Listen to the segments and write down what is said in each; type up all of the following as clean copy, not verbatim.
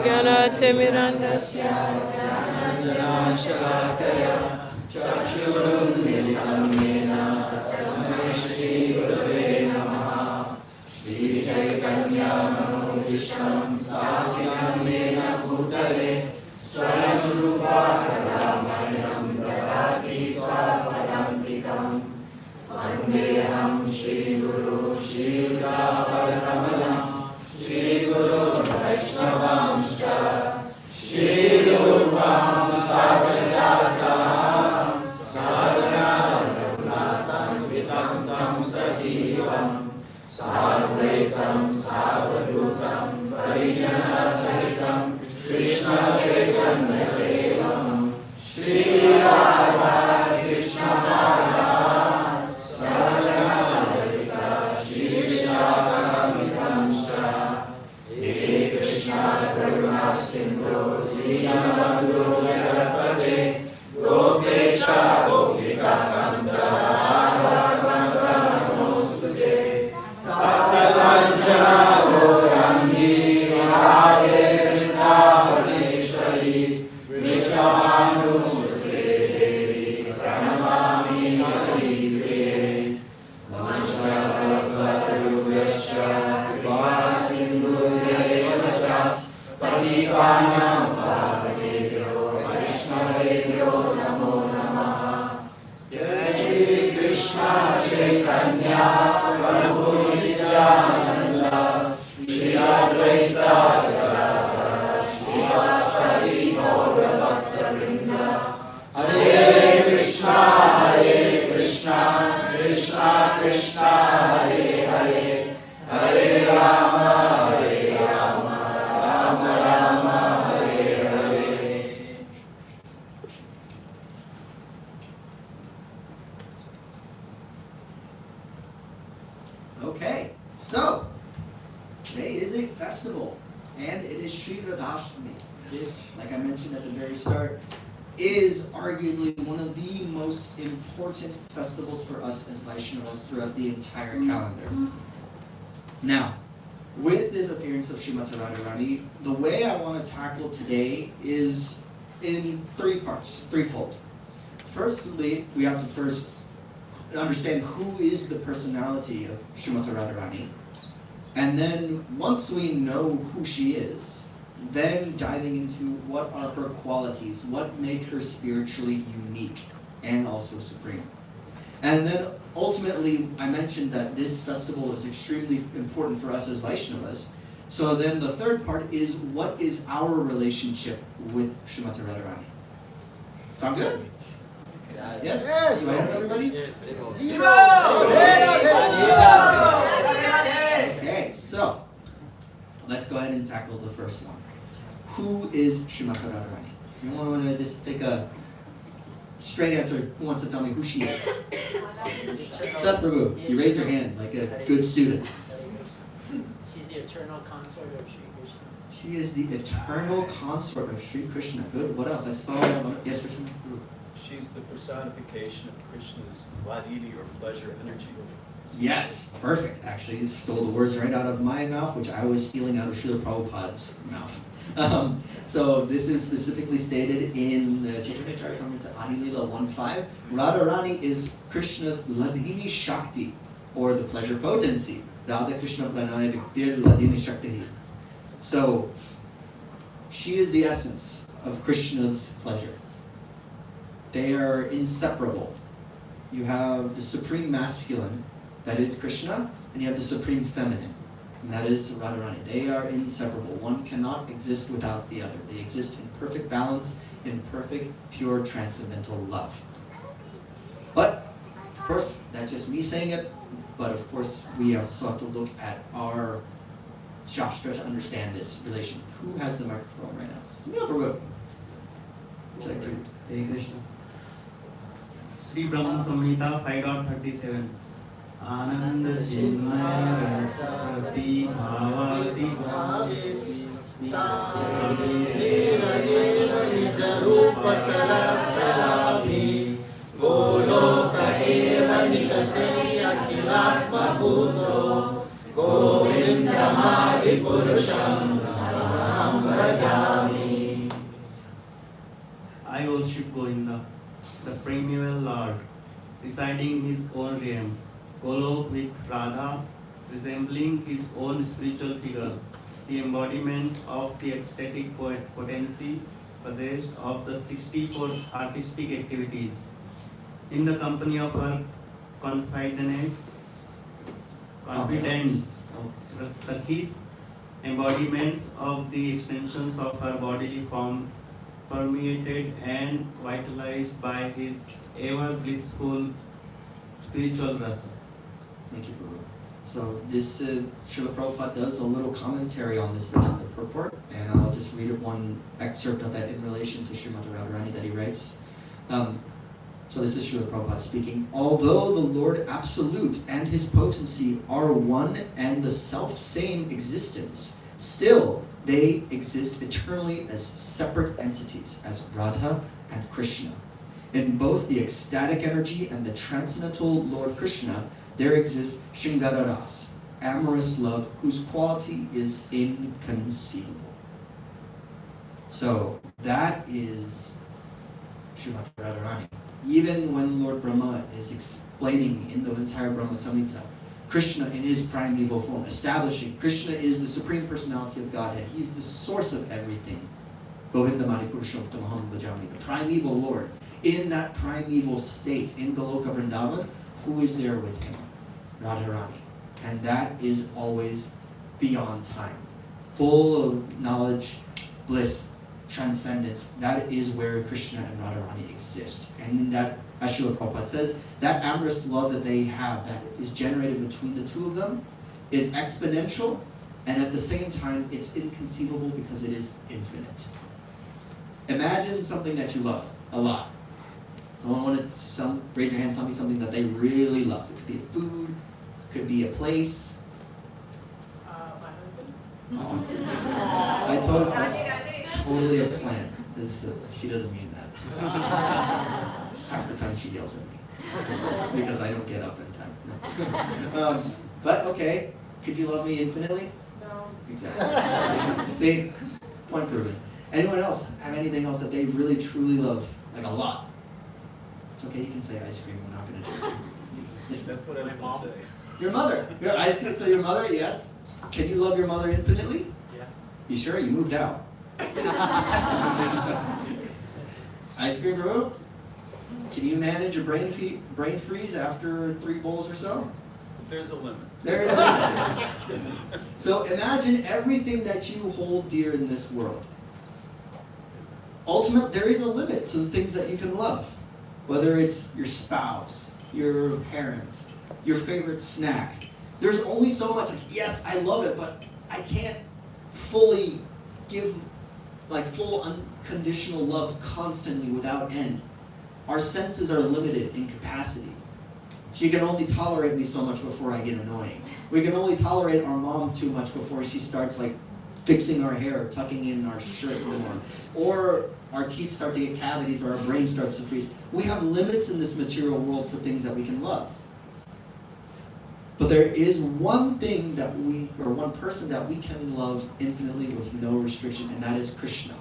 ज्ञानातिमिरन्दस्य ज्ञानाञ्जनशलाकया चक्षुरुन्मिलितं येन तस्मै श्रीगुरवे नमः। श्रीचैतन्यमनोभीष्टं स्थापितं येन भूतले स्वयं रूपा कदा मह्यं ददाति स्वपदान्तिकम्। वन्देऽहं श्रीगुरो श्रीयुतापदकमलं श्रीगुरो वैष्णवांश्च श्रीरूपां सागरजातं सागररघुनाथं विततं सजीवं साद्वैतं सावधूतं परिजनसहितं कृष्णचैतन्यदेवं श्रीराधा कृष्णपादान् सकलललिता श्रीविशाखान्वितांश्च। हे कृष्ण करुणा सिन्धो दीनबन्धो जगत्पते गोपेश गोपिकान्त नमोऽस्तुते। तप्तकाञ्चन गौराङ्गी राधे वृन्दावनेश्वरी वृषभानुसुते देवी प्रणमामि हरिप्रिये। नमस्कार भगवद्गुरुभ्यश्च कृपा सिन्धुभ्येव च पतितानां पावनेभ्यो वैष्णवेभ्यो नमो नमः। जय श्री कृष्ण चैतन्य प्रभु नित्यानन्द श्री अद्वैत गदाधर श्रीवासदि गौरभक्तवृन्द। हरे Krishna Krishna Krishna Hare Hare Hare Ram Ram Ram Hare Hare. Okay, so today is a festival, and it is Sri Radhastami. This, like I mentioned at the very start, is arguably one of the most important festivals for us as Vaishnavas throughout the entire calendar. Now, with this appearance of Srimati Radharani, the way I want to tackle today is in three parts, threefold. Firstly, we have to first understand who is the personality of Srimati Radharani. And then once we know who she is, then diving into what are her qualities, what make her spiritually unique and also supreme. And then ultimately, I mentioned that this festival is extremely important for us as Vaishnavas. So then the third part is, what is our relationship with Srimati Radharani? Sound good? Yes? Do I have everybody? Okay, so let's go ahead and tackle the first one. Who is Srimati Radharani? Anyone want to just take a straight answer? Who wants to tell me who she is? Seth Prabhu, you raised your hand like a good student. She's the eternal consort of Sri Krishna. She is the eternal consort of Sri Krishna. Good. What else? I saw. Yes, Krishna. She's the personification of Krishna's Ladini or pleasure energy. Yes, perfect. Actually, you stole the words right out of my mouth, which I was stealing out of Srila Prabhupada's mouth. So this is specifically stated in the Chaitanya Charitamrita Adi Leela 1.5. Radharani is Krishna's Ladini Shakti, or the pleasure potency. Radha Krishna Pranaya Viktir Ladini Shakti. So she is the essence of Krishna's pleasure. They are inseparable. You have the supreme masculine, that is Krishna, and you have the supreme feminine, and that is Radharani. They are inseparable. One cannot exist without the other. They exist in perfect balance, in perfect, pure, transcendental love. But, of course, that's just me saying it, but of course, we also have to look at our Shastra to understand this relation. Who has the microphone right now? Sunil Prabhu. Would you like to? Hare Krishna. Sri Brahman Samhita 5.37 Anand Chinmaya Rasati Bhavati Bhavesi Govindamadi Purusham bhajami. I worship Govinda, the primeval Lord, residing in his own realm, Golok with Radha, resembling his own spiritual figure, the embodiment of the ecstatic potency possessed of the 64 artistic activities. In the company of her confidants, Sakhis, embodiments of the extensions of her bodily form, permeated and vitalized by his ever blissful spiritual rasa. Thank you, Guru. So this Srila Prabhupada does a little commentary on this verse in the purport, and I'll just read one excerpt of that in relation to Srimati Radharani that he writes. So this is Srila Prabhupada speaking. Although the Lord Absolute and his potency are one and the self-same existence, still they exist eternally as separate entities, as Radha and Krishna. In both the ecstatic energy and the transcendental Lord Krishna, there exists Shringara Ras, amorous love, whose quality is inconceivable. So that is Srimati Radharani. Even when Lord Brahma is explaining in the entire Brahma Samhita, Krishna in his primeval form, establishing Krishna is the Supreme Personality of Godhead. He is the source of everything. Govinda Mani Purushottamaham Bhajami, the primeval Lord. In that primeval state, in Goloka Vrindavan, who is there with him? Radharani. And that is always beyond time. Full of knowledge, bliss, transcendence. That is where Krishna and Radharani exist. And in that, as Srila Prabhupada says, that amorous love that they have, that is generated between the two of them, is exponential, and at the same time, it's inconceivable because it is infinite. Imagine something that you love a lot. Someone wanted to raise their hand and tell me something that they really love. It could be a food, could be a place. My husband. I told her that's totally a plan. She doesn't mean that. Half the time she yells at me because I don't get up in time. But okay, could you love me infinitely? No. Exactly. See, point proven. Anyone else have anything else that they really truly love, like a lot? It's okay, you can say ice cream. We're not going to judge you. That's what I was going to say. Your mother. Your ice cream. So your mother, yes. Can you love your mother infinitely? Yeah. You sure? You moved out. Ice cream, bro? Can you manage a brain freeze after 3 bowls or so? There's a limit. There it is. So imagine everything that you hold dear in this world. Ultimately, there is a limit to the things that you can love. Whether it's your spouse, your parents, your favorite snack. There's only so much, yes, I love it, but I can't fully give full unconditional love constantly without end. Our senses are limited in capacity. She can only tolerate me so much before I get annoying. We can only tolerate our mom too much before she starts fixing our hair, tucking in our shirt more. Or our teeth start to get cavities or our brain starts to freeze. We have limits in this material world for things that we can love. But there is one thing one person that we can love infinitely with no restriction, and that is Krishna.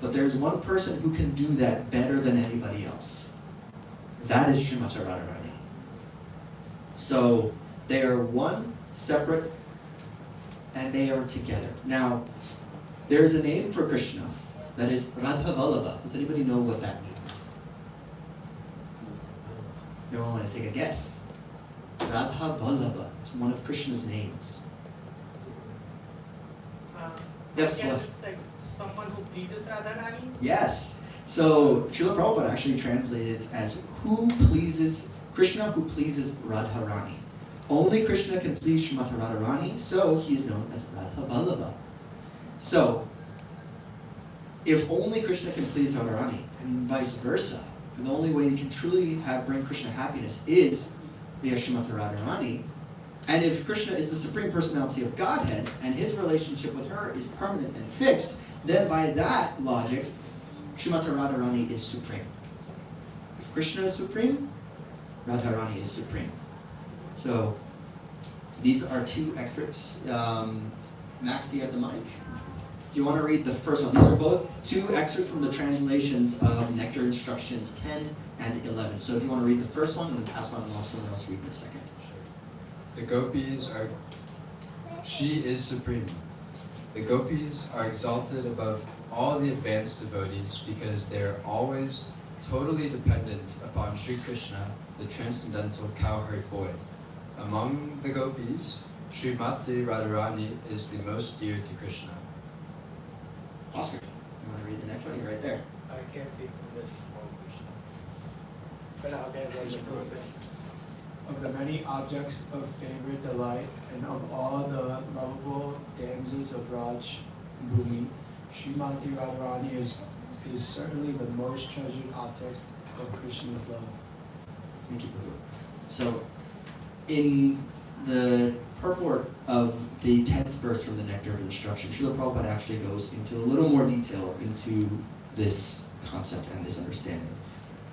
But there's one person who can do that better than anybody else. That is Srimati Radharani. So they are one, separate, and they are together. Now, there is a name for Krishna that is Radha Vallabha. Does anybody know what that means? No one want to take a guess? Radha Vallabha. It's one of Krishna's names. Yes, I guess what? it's like someone who pleases Radharani. Yes. So Srila Prabhupada actually translated it as Krishna who pleases Radharani. Only Krishna can please Srimati Radharani, so he is known as Radha Vallabha. So, if only Krishna can please Radharani, and vice versa, the only way you can truly bring Krishna happiness is via Srimati Radharani. And if Krishna is the Supreme Personality of Godhead, and his relationship with her is permanent and fixed, then by that logic, Srimati Radharani is supreme. If Krishna is supreme, Radharani is supreme. So, these are 2 experts. Max, do you have the mic? Do you want to read the first one? These are both two excerpts from the translations of Nectar Instructions 10 and 11. So if you want to read the first one, and then pass on and have someone else read the second. The gopis are. She is supreme. The gopis are exalted above all the advanced devotees because they are always totally dependent upon Sri Krishna, the transcendental cowherd boy. Among the gopis, Srimati Radharani is the most dear to Krishna. Oscar, you want to read the next one? You're right there. I can't see from this. But I'll get what you're posting. Of the many objects of favorite delight, and of all the lovable damsels of Raj Bhumi, Srimati Radharani is certainly the most treasured object of Krishna's love. Thank you, Prabhu. So, in the purport of the 10th verse from the Nectar of Instruction, Srila Prabhupada actually goes into a little more detail into this concept and this understanding.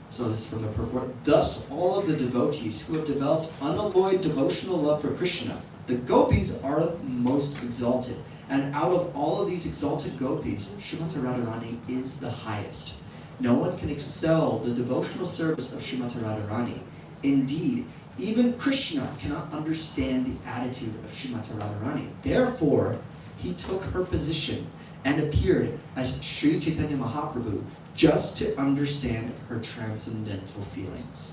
So this is from the purport. Thus, all of the devotees who have developed unalloyed devotional love for Krishna, the gopis are most exalted. And out of all of these exalted gopis, Srimati Radharani is the highest. No one can excel the devotional service of Srimati Radharani. Indeed, even Krishna cannot understand the attitude of Srimati Radharani. Therefore, he took her position and appeared as Sri Chaitanya Mahaprabhu just to understand her transcendental feelings.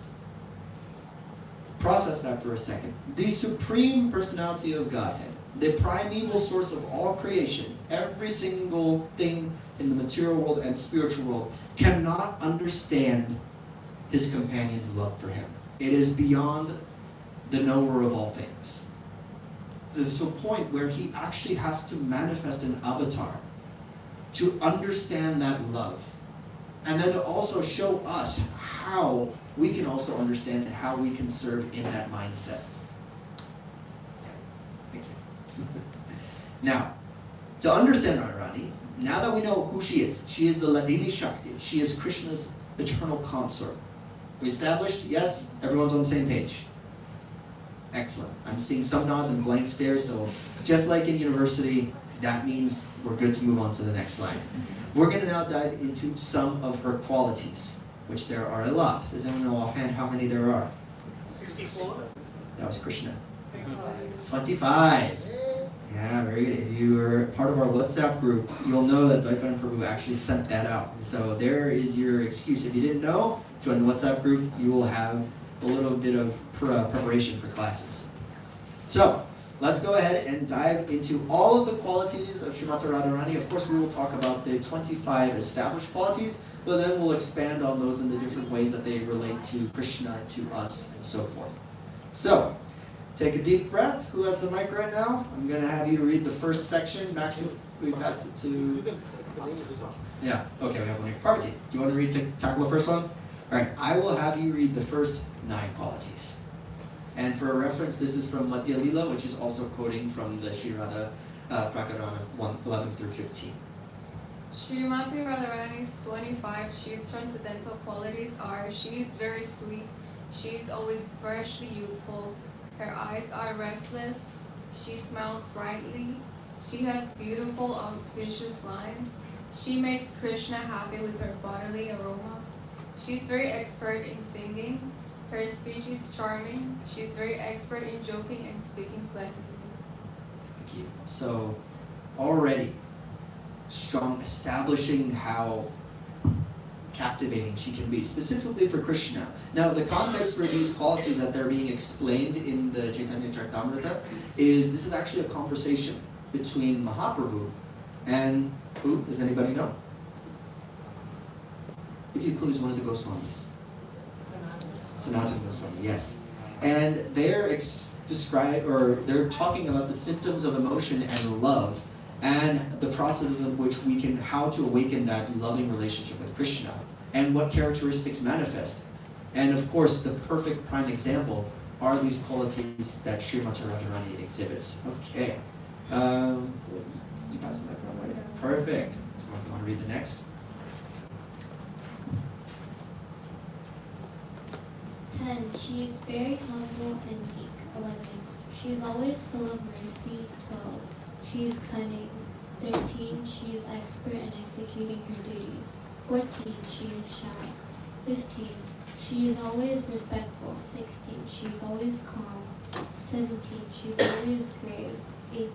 Process that for a second. The Supreme Personality of Godhead, the primeval source of all creation, every single thing in the material world and spiritual world, cannot understand his companion's love for him. It is beyond the knower of all things. There's a point where he actually has to manifest an avatar to understand that love. And then to also show us how we can also understand and how we can serve in that mindset. Thank you. Now, to understand Radharani, now that we know who she is the Ladini Shakti. She is Krishna's eternal consort. We established? Yes? Everyone's on the same page? Excellent. I'm seeing some nods and blank stares, so just like in university, that means we're good to move on to the next slide. We're going to now dive into some of her qualities, which there are a lot. Does anyone know offhand how many there are? 64? That was Krishna. 25. Yeah, very good. If you were part of our WhatsApp group, you'll know that Dvaitana Prabhu actually sent that out. So there is your excuse. If you didn't know, join the WhatsApp group. You will have a little bit of preparation for classes. So, let's go ahead and dive into all of the qualities of Srimati Radharani. Of course, we will talk about the 25 established qualities, but then we'll expand on those in the different ways that they relate to Krishna, to us, and so forth. So, take a deep breath. Who has the mic right now? I'm going to have you read the first section. Max, can we pass it to... Yeah, okay, we have one here. Parvati, do you want to tackle the first one? All right, I will have you read the first 9 qualities. And for a reference, this is from Madhya Lila, which is also quoting from the Sri Radha Prakarana 11 through 15. Srimati Radharani's 25 chief transcendental qualities are: she is very sweet, she is always freshly youthful, her eyes are restless, she smiles brightly, she has beautiful auspicious lines, she makes Krishna happy with her bodily aroma, she is very expert in singing, her speech is charming, she is very expert in joking and speaking pleasantly. Thank you. So, already strong, establishing how captivating she can be, specifically for Krishna. Now, the context for these qualities that they're being explained in the Chaitanya Charitamrita is this is actually a conversation between Mahaprabhu and who? Does anybody know? If you clue, is one of the Goswamis. Sanatana Goswami, yes. And they're they're talking about the symptoms of emotion and love, and the process of which how to awaken that loving relationship with Krishna, and what characteristics manifest. And of course, the perfect prime example are these qualities that Srimati Radharani exhibits. Okay. Did you pass the microphone right? Perfect. So you want to read the next? 10. She is very humble and meek. 11. She is always full of mercy. 12. She is cunning. 13. She is expert in executing her duties. 14. She is shy. 15. She is always respectful. 16. She is always calm. 17. She is always grave. 18.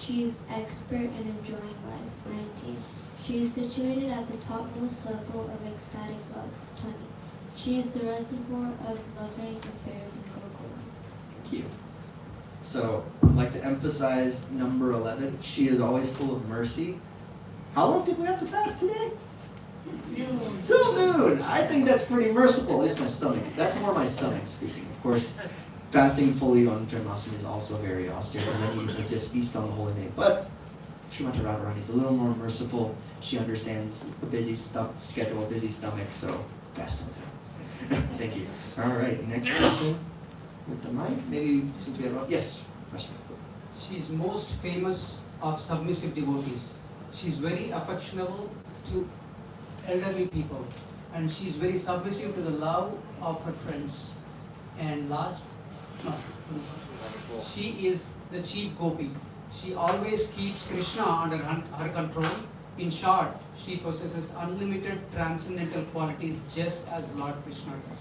She is expert in enjoying life. 19. She is situated at the topmost level of ecstatic love. 20. She is the reservoir of loving affairs in Gokul. Thank you. So, I'd like to emphasize number 11. She is always full of mercy. How long did we have to fast today? Till noon. I think that's pretty merciful. At least my stomach. That's more my stomach speaking. Of course, fasting fully on Janmashtami is also very austere because that means to just feast on the holy name. But Srimati Radharani is a little more merciful. She understands a busy schedule, a busy stomach, so fast on that. Thank you. All right, next question with the mic. Maybe since we have yes, question. She is most famous of submissive devotees. She is very affectionable to elderly people, and she is very submissive to the love of her friends. And last, no, she is the chief gopi. She always keeps Krishna under her control. In short, she possesses unlimited transcendental qualities just as Lord Krishna does.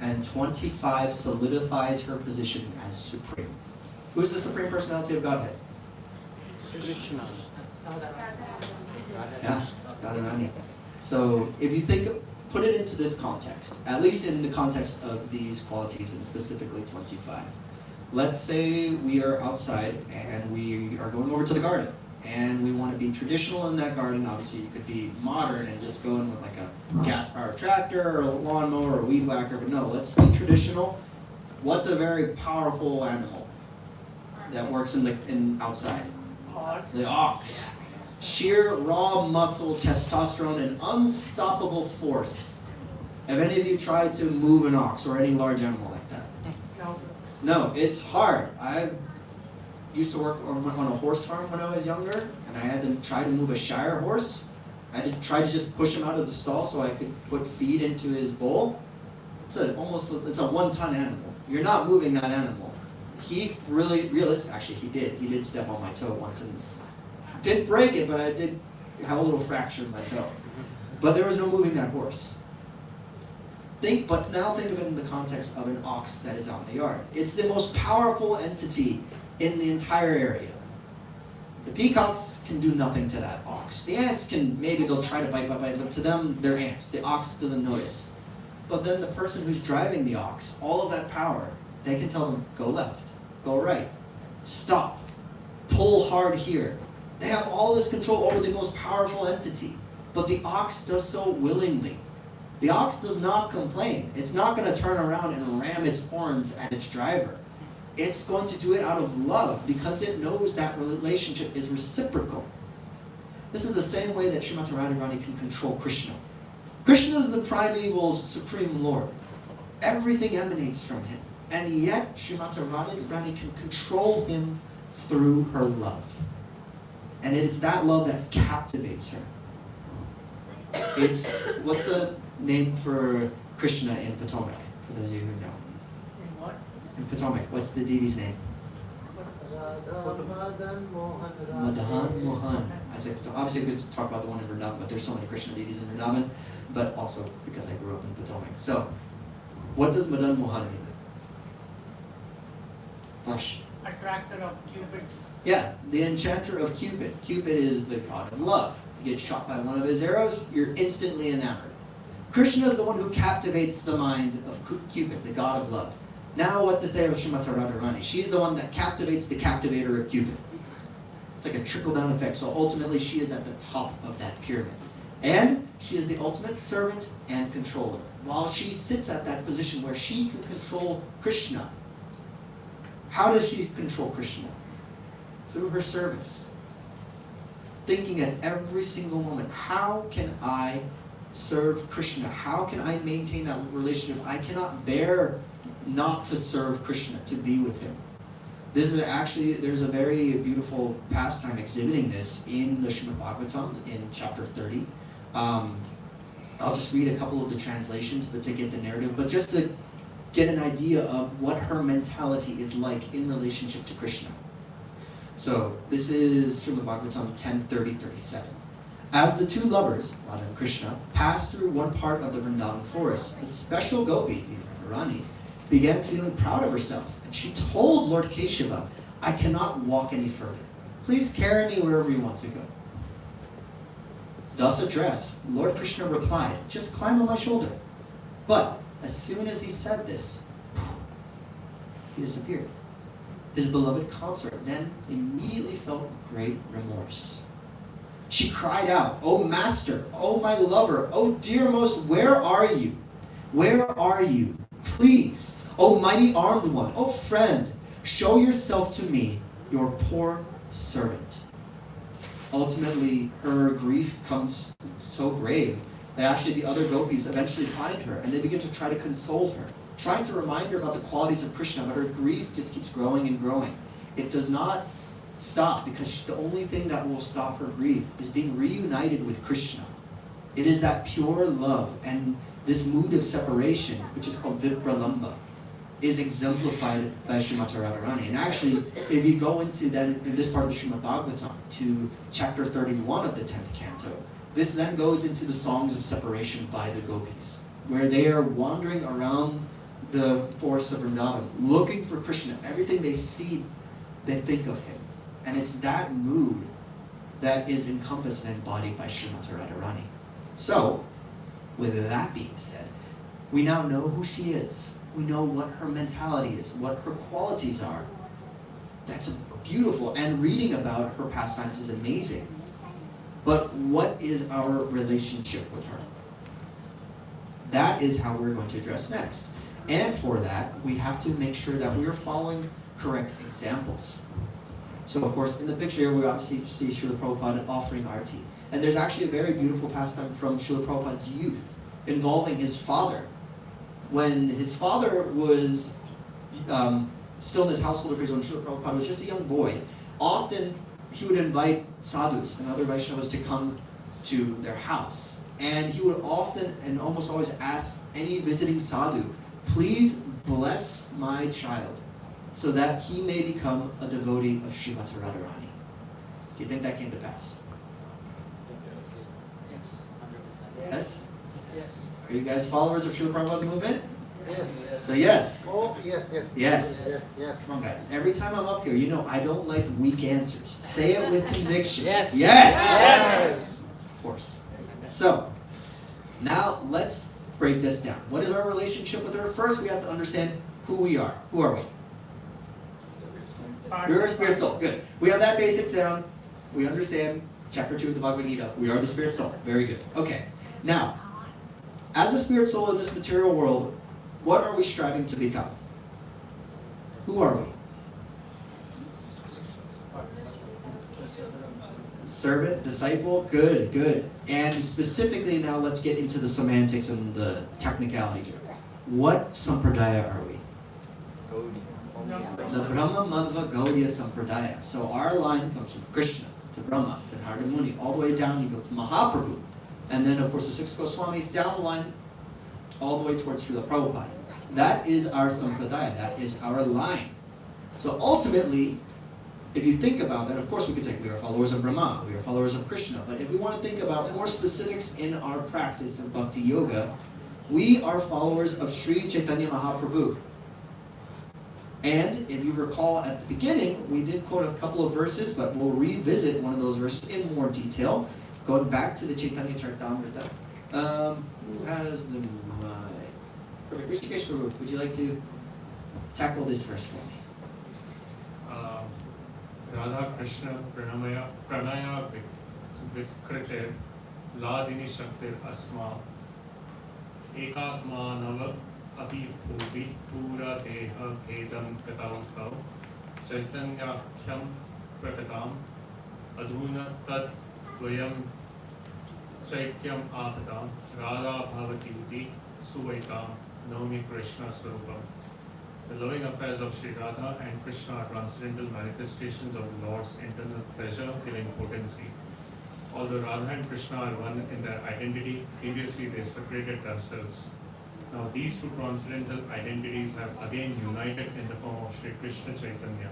And 25 solidifies her position as supreme. Who is the supreme personality of Godhead? Krishna. Yeah, Radharani. So if you put it into this context, at least in the context of these qualities and specifically 25. Let's say we are outside and we are going over to the garden and we want to be traditional in that garden. Obviously you could be modern and just go in with like a gas powered tractor or a lawnmower or a weed whacker, but no, let's be traditional. What's a very powerful animal that works in outside? The ox. Sheer raw muscle, testosterone, and unstoppable force. Have any of you tried to move an ox or any large animal like that? No, it's hard. I used to work on a horse farm when I was younger, and I had to try to move a Shire horse. I had to try to just push him out of the stall so I could put feed into his bowl. It's a 1-ton animal. You're not moving that animal. He he did step on my toe once and didn't break it, but I did have a little fracture in my toe. But there was no moving that horse. But now think of it in the context of an ox that is out in the yard. It's the most powerful entity in the entire area. The peacocks can do nothing to that ox. The ants they'll try to bite, but to them, they're ants. The ox doesn't notice. But then the person who's driving the ox, all of that power, they can tell them, go left, go right, stop, pull hard here. They have all this control over the most powerful entity. But the ox does so willingly. The ox does not complain. It's not going to turn around and ram its horns at its driver. It's going to do it out of love because it knows that relationship is reciprocal. This is the same way that Srimati Radharani can control Krishna. Krishna is the primeval supreme Lord. Everything emanates from him. And yet Srimati Radharani can control him through her love. And it's that love that captivates her. What's a name for Krishna in Potomac, for those of you who know? In what? In Potomac, what's the deity's name? Madan Mohan. Obviously we could talk about the one in Vrindavan, but there's so many Krishna deities in Vrindavan, but also because I grew up in Potomac. So, what does Madan Mohan mean? Flash. Attractor of Cupid. Yeah, the enchanter of Cupid. Cupid is the god of love. You get shot by one of his arrows, you're instantly enamored. Krishna is the one who captivates the mind of Cupid, the god of love. Now what to say of Srimati Radharani? She's the one that captivates the captivator of Cupid. It's like a trickle-down effect. So ultimately she is at the top of that pyramid. And she is the ultimate servant and controller. While she sits at that position where she can control Krishna, how does she control Krishna? Through her service. Thinking at every single moment, how can I serve Krishna? How can I maintain that relationship? I cannot bear not to serve Krishna, to be with him. This is actually, there's a very beautiful pastime exhibiting this in the Srimad Bhagavatam in chapter 30. I'll just read a couple of the translations, but to get the narrative, but just to get an idea of what her mentality is like in relationship to Krishna. So this is Srimad Bhagavatam 10:30-37. As the two lovers, Radha and Krishna, passed through one part of the Vrindavan forest, a special gopi, Radharani, began feeling proud of herself, and she told Lord Keshava, "I cannot walk any further. Please carry me wherever you want to go." Thus addressed, Lord Krishna replied, "Just climb on my shoulder." But as soon as he said this, he disappeared. His beloved consort then immediately felt great remorse. She cried out, "O master, O my lover, O dearmost, where are you? Where are you? Please, O mighty armed one, O friend, show yourself to me, your poor servant." Ultimately, her grief becomes so grave that actually the other gopis eventually find her and they begin to try to console her, trying to remind her about the qualities of Krishna, but her grief just keeps growing and growing. It does not stop because the only thing that will stop her grief is being reunited with Krishna. It is that pure love, and this mood of separation, which is called Vipralamba, is exemplified by Srimati Radharani. And actually, if you go into then in this part of the Srimad Bhagavatam to chapter 31 of the 10th canto, this then goes into the songs of separation by the gopis, where they are wandering around the forests of Vrindavan, looking for Krishna. Everything they see, they think of him. And it's that mood that is encompassed and embodied by Srimati Radharani. So, with that being said, we now know who she is. We know what her mentality is, what her qualities are. That's beautiful, and reading about her pastimes is amazing. But what is our relationship with her? That is how we're going to address next. And for that, we have to make sure that we are following correct examples. So of course, in the picture here, we obviously see Srila Prabhupada offering arti. And there's actually a very beautiful pastime from Srila Prabhupada's youth involving his father. When his father was still in his household affairs, when Srila Prabhupada was just a young boy, often he would invite sadhus and other Vaishnavas to come to their house. And he would often and almost always ask any visiting sadhu, "Please bless my child so that he may become a devotee of Srimati Radharani." Do you think that came to pass? Yes? Yes. Are you guys followers of Srila Prabhupada's movement? Yes. So yes. Oh, yes, yes. Yes. Yes, yes. Come on, guys. Every time I'm up here, you know I don't like weak answers. Say it with conviction. Yes. Yes. Yes. Of course. So, now let's break this down. What is our relationship with her? First, we have to understand who we are. Who are we? We're a spirit soul. Good. We have that basic sound. We understand chapter 2 of the Bhagavad Gita. We are the spirit soul. Very good. Okay. Now, as a spirit soul in this material world, what are we striving to become? Who are we? Servant, disciple, good, good. And specifically now let's get into the semantics and the technicality. What sampradaya are we? The Brahma Madhva Gaudiya Sampradaya. So our line comes from Krishna to Brahma to Narada Muni, all the way down you go to Mahaprabhu. And then of course the six Goswamis down the line, all the way towards Srila Prabhupada. That is our sampradaya, that is our line. So ultimately, if you think about that, of course we could say we are followers of Brahma, we are followers of Krishna, but if we want to think about more specifics in our practice of Bhakti Yoga, we are followers of Sri Chaitanya Mahaprabhu. And if you recall at the beginning, we did quote a couple of verses, but we'll revisit one of those verses in more detail, going back to the Chaitanya Charitamrita. Who has the mic? Perfect. Rishikesh Prabhu, would you like to tackle this verse for me? Radha Krishna Pranaya Vikrite Ladini Shaktir Asma Ekatmanav Api Bhuvi Pura Deha Vedam Katau Kau Chaitanyakhyam Prakatam Adhuna Tat Vayam Chaityam Apadam Radha Bhavati Suvaitam Naumi Krishna Swarupam. The loving affairs of Sri Radha and Krishna are transcendental manifestations of the Lord's internal pleasure-giving potency. Although Radha and Krishna are one in their identity, previously they separated themselves. Now these two transcendental identities have again united in the form of Sri Krishna Chaitanya.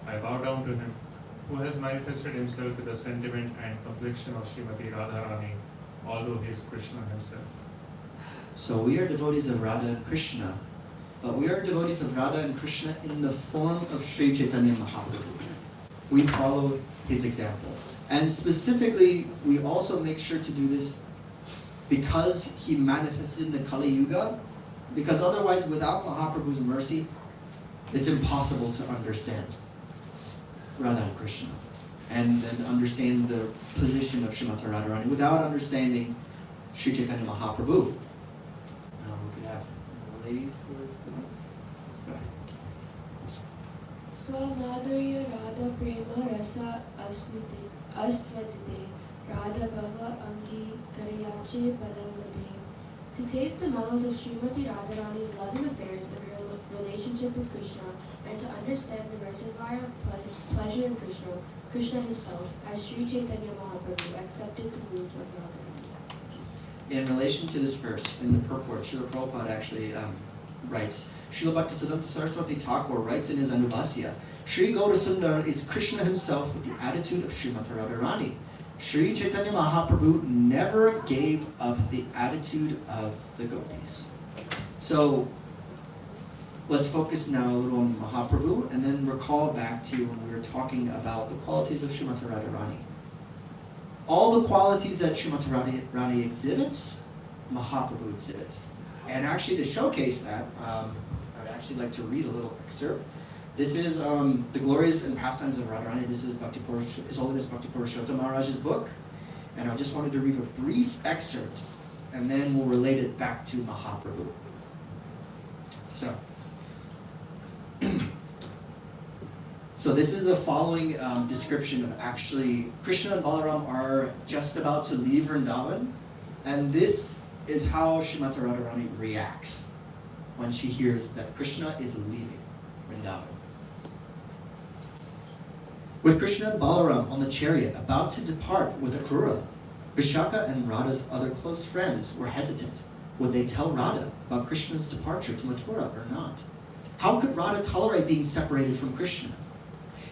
I bow down to him. who has manifested himself with the sentiment and complexion of Srimati Radharani, although he is Krishna himself. So we are devotees of Radha and Krishna, but we are devotees of Radha and Krishna in the form of Sri Chaitanya Mahaprabhu. We follow his example. And specifically, we also make sure to do this because he manifested in the Kali Yuga, because otherwise, without Mahaprabhu's mercy, it's impossible to understand Radha and Krishna and then understand the position of Srimati Radharani without understanding Sri Chaitanya Mahaprabhu. We could have ladies who are speaking. Go ahead. Swamadhurya Radha Prema Rasa Aswadite Radha Bhava Angi Karyache Padamade. To taste the mellows of Srimati Radharani's loving affairs and her relationship with Krishna, and to understand the reservoir of pleasure in Krishna, Krishna himself, as Sri Chaitanya Mahaprabhu, accepted the mood of Radharani. In relation to this verse, in the purport, Srila Prabhupada actually writes, Srila Bhaktisiddhanta Saraswati Thakur writes in his Anubhasya, Sri Gaurasundar is Krishna himself with the attitude of Srimati Radharani. Sri Chaitanya Mahaprabhu never gave up the attitude of the gopis. So, let's focus now a little on Mahaprabhu and then recall back to when we were talking about the qualities of Srimati Radharani. All the qualities that Srimati Radharani exhibits, Mahaprabhu exhibits. And actually to showcase that, I'd actually like to read a little excerpt. This is The Glories and Pastimes of Radharani. This is His Holiness Bhakti Purushottam Maharaj's book. And I just wanted to read a brief excerpt and then we'll relate it back to Mahaprabhu. So this is a following description of actually Krishna and Balaram are just about to leave Vrindavan, and this is how Srimati Radharani reacts when she hears that Krishna is leaving Vrindavan. With Krishna and Balaram on the chariot about to depart with Akrura, Vishaka and Radha's other close friends were hesitant. Would they tell Radha about Krishna's departure to Mathura or not? How could Radha tolerate being separated from Krishna?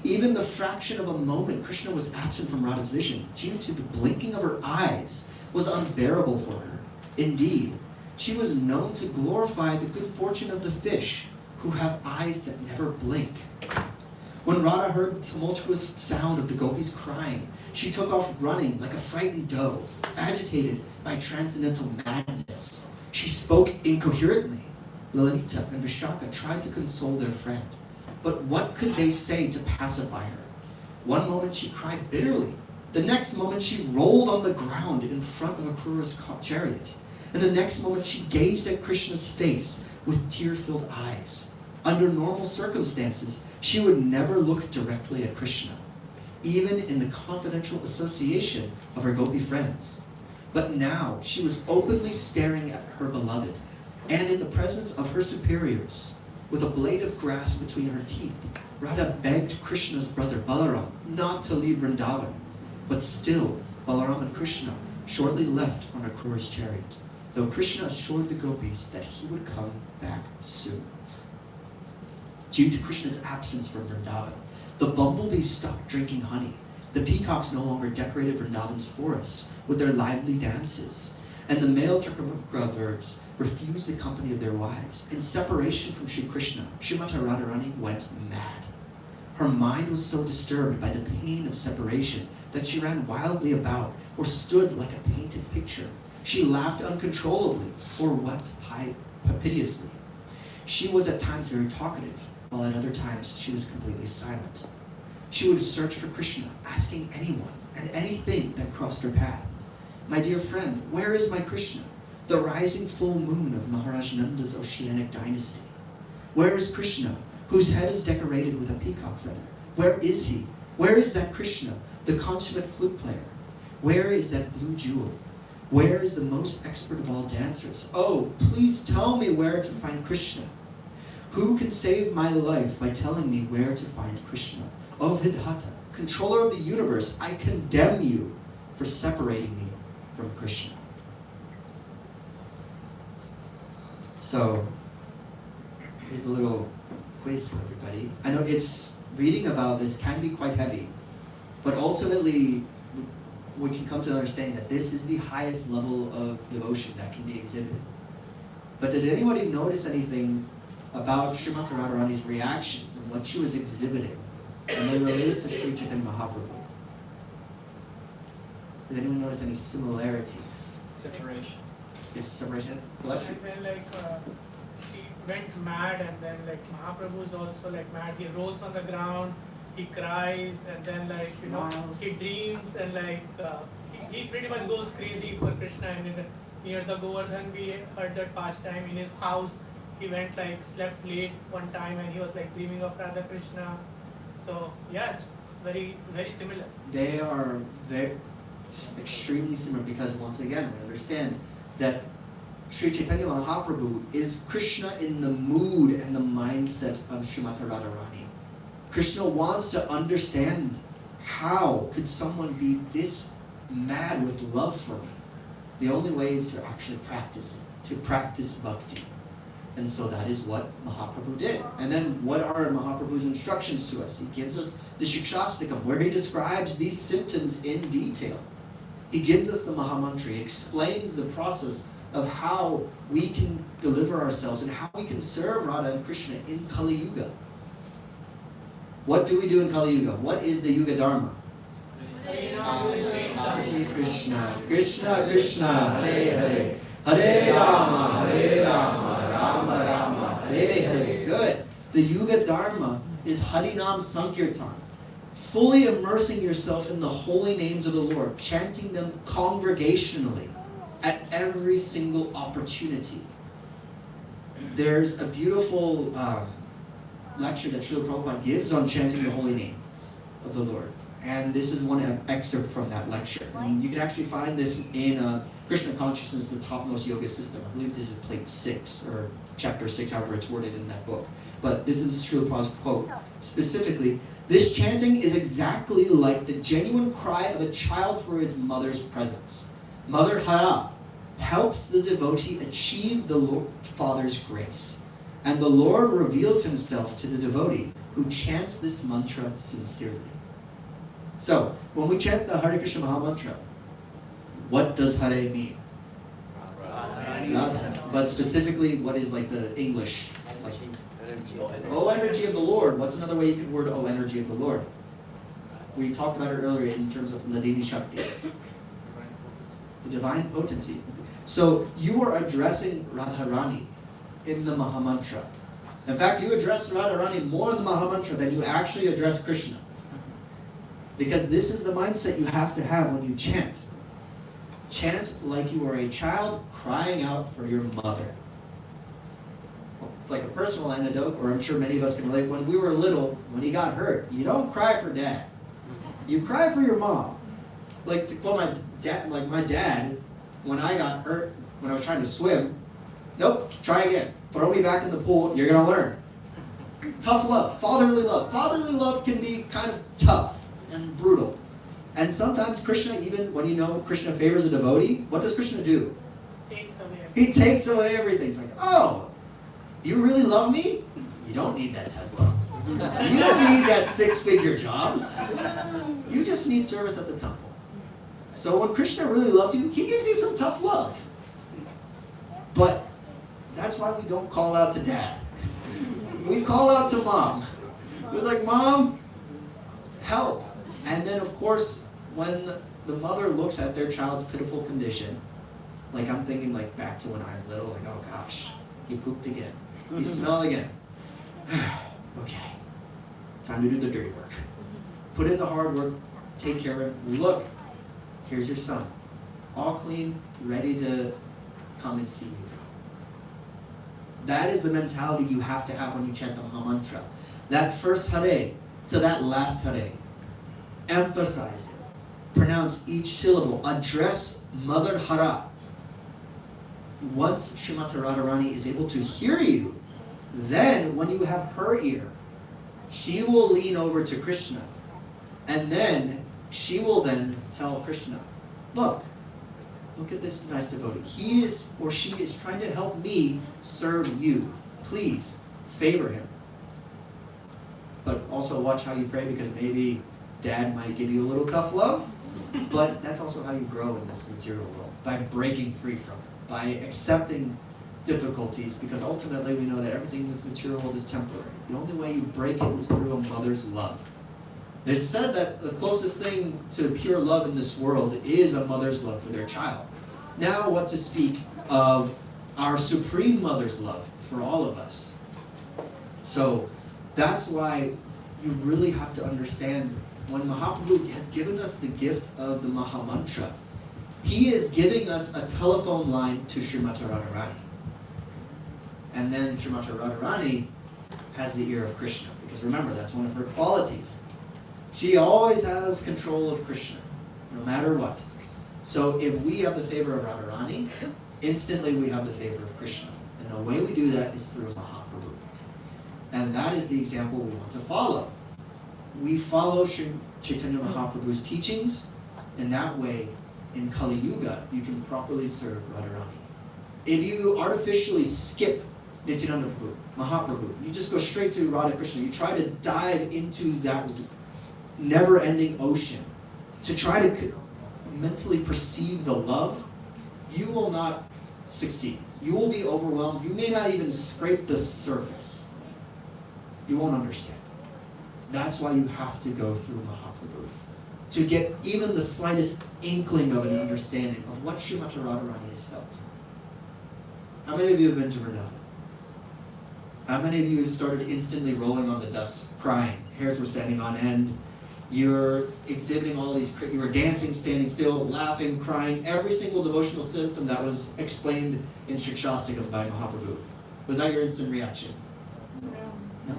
Even the fraction of a moment Krishna was absent from Radha's vision due to the blinking of her eyes was unbearable for her. Indeed, she was known to glorify the good fortune of the fish who have eyes that never blink. When Radha heard the tumultuous sound of the gopis crying, she took off running like a frightened doe, agitated by transcendental madness. She spoke incoherently. Lalita and Vishaka tried to console their friend, but what could they say to pacify her? One moment she cried bitterly. The next moment she rolled on the ground in front of Akrura's chariot. And the next moment she gazed at Krishna's face with tear-filled eyes. Under normal circumstances, she would never look directly at Krishna, even in the confidential association of her gopi friends. But now she was openly staring at her beloved, and in the presence of her superiors, with a blade of grass between her teeth, Radha begged Krishna's brother Balaram not to leave Vrindavan. But still, Balaram and Krishna shortly left on Akrura's chariot, though Krishna assured the gopis that he would come back soon. Due to Krishna's absence from Vrindavan, the bumblebees stopped drinking honey. The peacocks no longer decorated Vrindavan's forest with their lively dances, and the male Chakravakra birds refused the company of their wives. In separation from Sri Krishna, Srimati Radharani went mad. Her mind was so disturbed by the pain of separation that she ran wildly about or stood like a painted picture. She laughed uncontrollably or wept piteously. She was at times very talkative, while at other times she was completely silent. She would search for Krishna, asking anyone and anything that crossed her path. My dear friend, where is my Krishna, the rising full moon of Maharaj Nanda's oceanic dynasty? Where is Krishna, whose head is decorated with a peacock feather? Where is he? Where is that Krishna, the consummate flute player? Where is that blue jewel? Where is the most expert of all dancers? Oh, please tell me where to find Krishna. Who can save my life by telling me where to find Krishna? Oh Vidhata, controller of the universe, I condemn you for separating me from Krishna. So, here's a little quiz for everybody. I know reading about this can be quite heavy. But ultimately, we can come to understand that this is the highest level of devotion that can be exhibited. But did anybody notice anything about Srimati Radharani's reactions and what she was exhibiting when they related to Sri Chaitanya Mahaprabhu? Did anyone notice any similarities? Separation. Yes, separation. Bless you. And then she went mad, and then Mahaprabhu is also mad. He rolls on the ground, he cries, and then Smiles. he dreams, and he pretty much goes crazy for Krishna. And near the Govardhan, we heard that pastime in his house. He went slept late one time, and he was dreaming of Radha Krishna. So yeah, it's very very similar. They are very extremely similar because once again we understand that Sri Chaitanya Mahaprabhu is Krishna in the mood and the mindset of Srimati Radharani. Krishna wants to understand, how could someone be this mad with love for me? The only way is to actually practice it, to practice bhakti. And so that is what Mahaprabhu did. And then what are Mahaprabhu's instructions to us? He gives us the Shikshastakam, where he describes these symptoms in detail. He gives us the Mahamantra. He explains the process of how we can deliver ourselves and how we can serve Radha and Krishna in Kali Yuga. What do we do in Kali Yuga? What is the Yuga Dharma? Hare Krishna, Krishna Krishna, Hare Hare, Hare Rama, Hare Rama, Rama Rama, Hare Hare. Good. The Yuga Dharma is Harinam Sankirtan. Fully immersing yourself in the holy names of the Lord, chanting them congregationally at every single opportunity. There's a beautiful lecture that Srila Prabhupada gives on chanting the holy name of the Lord. And this is one excerpt from that lecture. And you can actually find this in Krishna Consciousness, the Topmost Yoga System. I believe this is plate 6 or chapter 6, however it's worded in that book. But this is Srila Prabhupada's quote. Specifically, this chanting is exactly like the genuine cry of a child for its mother's presence. Mother Hara helps the devotee achieve the Father's grace. And the Lord reveals himself to the devotee who chants this mantra sincerely. So, when we chant the Hare Krishna Mahamantra, what does Hare mean? But specifically, what is the English? Oh, energy of the Lord. What's another way you could word oh, energy of the Lord? We talked about it earlier in terms of Ladini Shakti. The divine potency. So you are addressing Radharani in the Mahamantra. In fact, you address Radharani more in the Mahamantra than you actually address Krishna. Because this is the mindset you have to have when you chant. Chant like you are a child crying out for your mother. Like a personal anecdote, or I'm sure many of us can relate, when we were little, when he got hurt, you don't cry for dad. You cry for your mom. To quote my dad, when I got hurt, when I was trying to swim, nope, try again. Throw me back in the pool, you're gonna learn. Tough love, fatherly love. Fatherly love can be kind of tough and brutal. And sometimes Krishna, even when Krishna favors a devotee, what does Krishna do? He takes away everything. It's like, oh, you really love me? You don't need that Tesla. You don't need that 6-figure job. You just need service at the temple. So when Krishna really loves you, he gives you some tough love. But that's why we don't call out to dad. We call out to mom. It was like, Mom, help. And then, of course, when the mother looks at their child's pitiful condition, I'm thinking back to when I was little, oh gosh, he pooped again. He smelled again. Okay, time to do the dirty work. Put in the hard work, take care of him. Look, here's your son, all clean, ready to come and see you. That is the mentality you have to have when you chant the Mahamantra. That first Hare to that last Hare. Emphasize it. Pronounce each syllable. Address Mother Hara. Once Srimati Radharani is able to hear you, then when you have her ear, she will lean over to Krishna. And then she will then tell Krishna, look at this nice devotee. He is or she is trying to help me serve you. Please favor him. But also watch how you pray, because maybe Dad might give you a little tough love, but that's also how you grow in this material world, by breaking free from it, by accepting difficulties, because ultimately we know that everything in this material world is temporary. The only way you break it is through a mother's love. It's said that the closest thing to pure love in this world is a mother's love for their child. Now what to speak of our Supreme Mother's love for all of us. So that's why you really have to understand when Mahaprabhu has given us the gift of the Mahamantra, he is giving us a telephone line to Srimati Radharani. And then Srimati Radharani has the ear of Krishna, because remember, that's one of her qualities. She always has control of Krishna, no matter what. So if we have the favor of Radharani, instantly we have the favor of Krishna. And the way we do that is through Mahaprabhu. And that is the example we want to follow. We follow Sri Chaitanya Mahaprabhu's teachings, and that way, in Kali Yuga, you can properly serve Radharani. If you artificially skip Nityananda Prabhu, Mahaprabhu, you just go straight to Radha Krishna, you try to dive into that never-ending ocean to try to mentally perceive the love, you will not succeed. You will be overwhelmed. You may not even scrape the surface. You won't understand. That's why you have to go through Mahaprabhu to get even the slightest inkling of an understanding of what Srimati Radharani has felt. How many of you have been to Vrindavan? How many of you started instantly rolling on the dust, crying, hairs were standing on end, you're exhibiting all these, you were dancing, standing still, laughing, crying, every single devotional symptom that was explained in Shikshastakam by Mahaprabhu. Was that your instant reaction? No.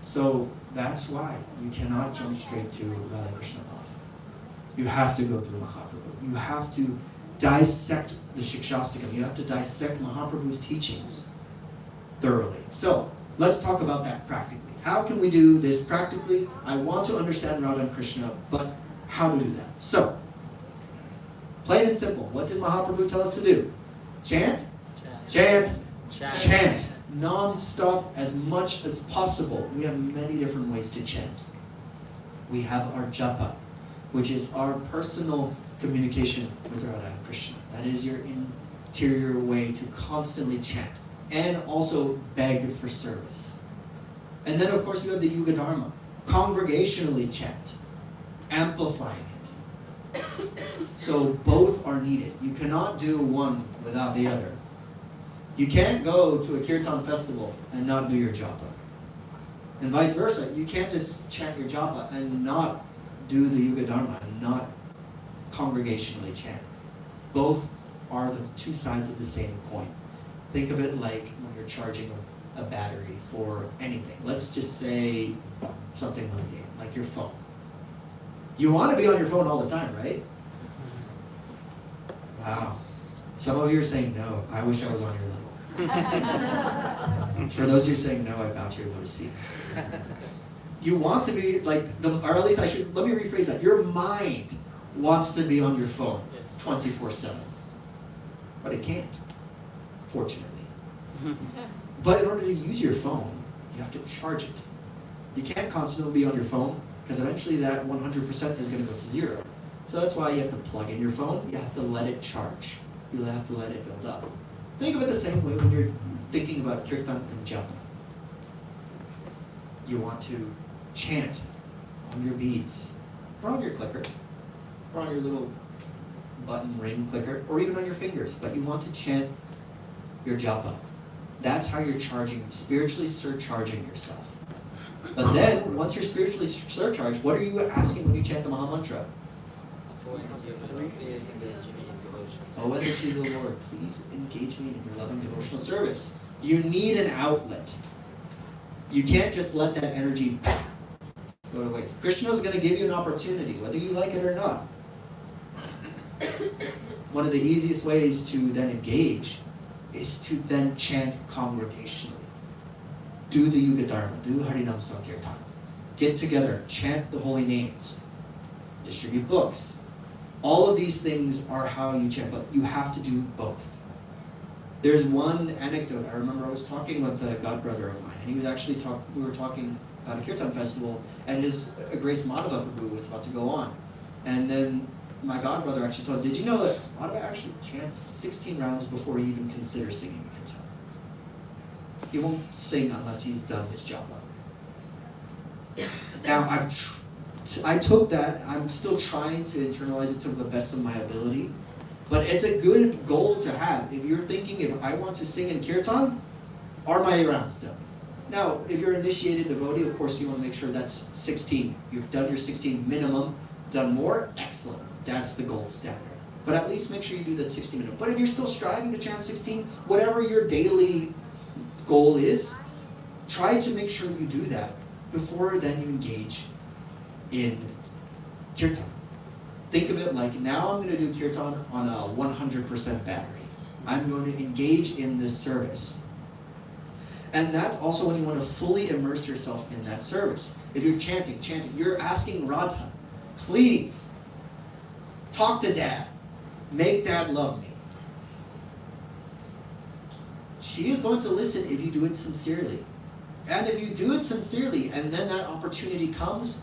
So that's why you cannot jump straight to Radha Krishna Bhav. You have to go through Mahaprabhu. You have to dissect the Shikshastakam. You have to dissect Mahaprabhu's teachings thoroughly. So let's talk about that practically. How can we do this practically? I want to understand Radha and Krishna, but how to do that? So, plain and simple, what did Mahaprabhu tell us to do? Chant? Chant. Chant. Chant. Non-stop as much as possible. We have many different ways to chant. We have our japa, which is our personal communication with Radha and Krishna. That is your interior way to constantly chant and also beg for service. And then of course you have the Yuga Dharma, congregationally chant, amplifying it. So both are needed. You cannot do one without the other. You can't go to a kirtan festival and not do your japa. And vice versa. You can't just chant your japa and not do the Yuga Dharma and not congregationally chant. Both are the two sides of the same coin. Think of it like when you're charging a battery for anything. Let's just say something mundane, like your phone. You want to be on your phone all the time, right? Wow. Some of you are saying no. I wish I was on your level. For those of you saying no, I bow to your lotus feet. You want to be like, or at least let me rephrase that. Your mind wants to be on your phone 24/7. But it can't, fortunately. But in order to use your phone, you have to charge it. You can't constantly be on your phone, because eventually that 100% is going to go to zero. So that's why you have to plug in your phone, you have to let it charge. You have to let it build up. Think of it the same way when you're thinking about kirtan and japa. You want to chant on your beads, or on your clicker, or on your little button ring clicker, or even on your fingers, but you want to chant your japa. That's how you're charging, spiritually surcharging yourself. But then, once you're spiritually surcharged, what are you asking when you chant the Mahamantra? Oh, energy of the Lord, please engage me in your loving devotional service. You need an outlet. You can't just let that energy go to waste. Krishna is going to give you an opportunity, whether you like it or not. One of the easiest ways to then engage is to then chant congregationally. Do the Yuga Dharma, do Harinam Sankirtan. Get together, chant the holy names, distribute books. All of these things are how you chant, but you have to do both. There's one anecdote. I remember I was talking with a godbrother of mine, and he was actually we were talking about a Kirtan festival, and his Grace Madhava Prabhu was about to go on. And then my godbrother actually told, did you know that Madhava actually chants 16 rounds before he even considers singing a Kirtan? He won't sing unless he's done his japa. Now, I took that, I'm still trying to internalize it to the best of my ability, but it's a good goal to have. If you're thinking, if I want to sing in Kirtan, are my rounds done? Now, if you're an initiated devotee, of course you want to make sure that's 16. You've done your 16 minimum, done more, excellent. That's the gold standard. But at least make sure you do that 16 minimum. But if you're still striving to chant 16, whatever your daily goal is, try to make sure you do that before then you engage in Kirtan. Think of it like, now I'm going to do Kirtan on a 100% battery. I'm going to engage in this service. And that's also when you want to fully immerse yourself in that service. If you're chanting, you're asking Radha, please, talk to Dad. Make Dad love me. She is going to listen if you do it sincerely. And if you do it sincerely, and then that opportunity comes,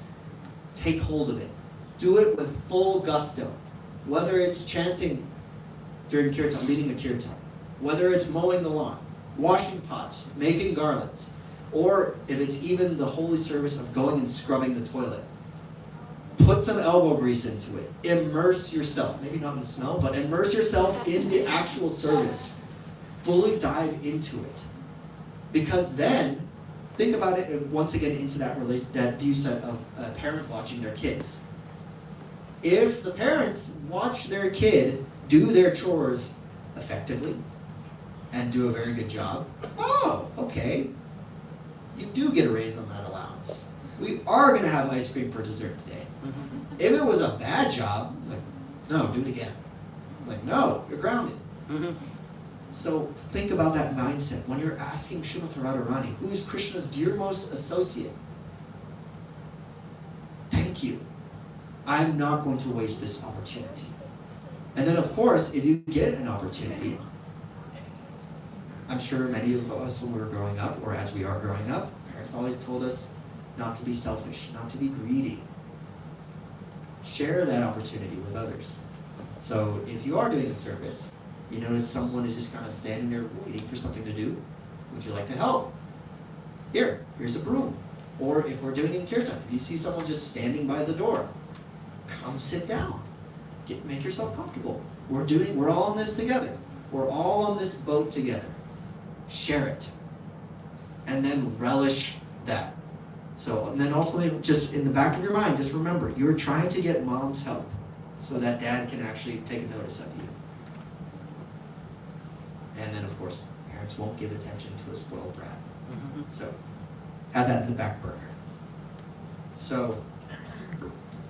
take hold of it. Do it with full gusto. Whether it's chanting during Kirtan, leading a Kirtan, whether it's mowing the lawn, washing pots, making garlands, or if it's even the holy service of going and scrubbing the toilet. Put some elbow grease into it. Immerse yourself, maybe not in the smell, but immerse yourself in the actual service. Fully dive into it. Because then, think about it once again into that view set of a parent watching their kids. If the parents watch their kid do their chores effectively and do a very good job, oh, okay, you do get a raise on that allowance. We are going to have ice cream for dessert today. If it was a bad job, like, no, do it again. Like, no, you're grounded. So think about that mindset when you're asking Srimati Radharani, who is Krishna's dearmost associate. Thank you. I'm not going to waste this opportunity. And then, of course, if you get an opportunity, I'm sure many of us when we were growing up, or as we are growing up, parents always told us not to be selfish, not to be greedy. Share that opportunity with others. So if you are doing a service, you notice someone is just kind of standing there waiting for something to do, would you like to help? Here's a broom. Or if we're doing in Kirtan, if you see someone just standing by the door, come sit down. Make yourself comfortable. We're all in this together. We're all on this boat together. Share it. And then relish that. So, and then ultimately, just in the back of your mind, just remember, you're trying to get mom's help so that dad can actually take notice of you. And then, of course, parents won't give attention to a spoiled brat. So, have that in the back burner. So,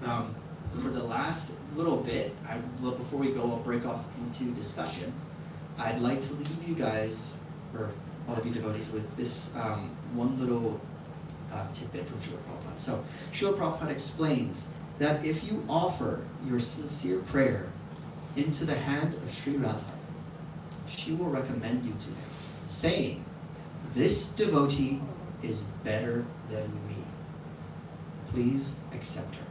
for the last little bit, before we go, I'll break off into discussion. I'd like to leave you guys, or all of you devotees, with this one little tidbit from Srila Prabhupada. So, Srila Prabhupada explains that if you offer your sincere prayer into the hand of Sri Radha, she will recommend you to him, saying, "This devotee is better than me. Please accept her."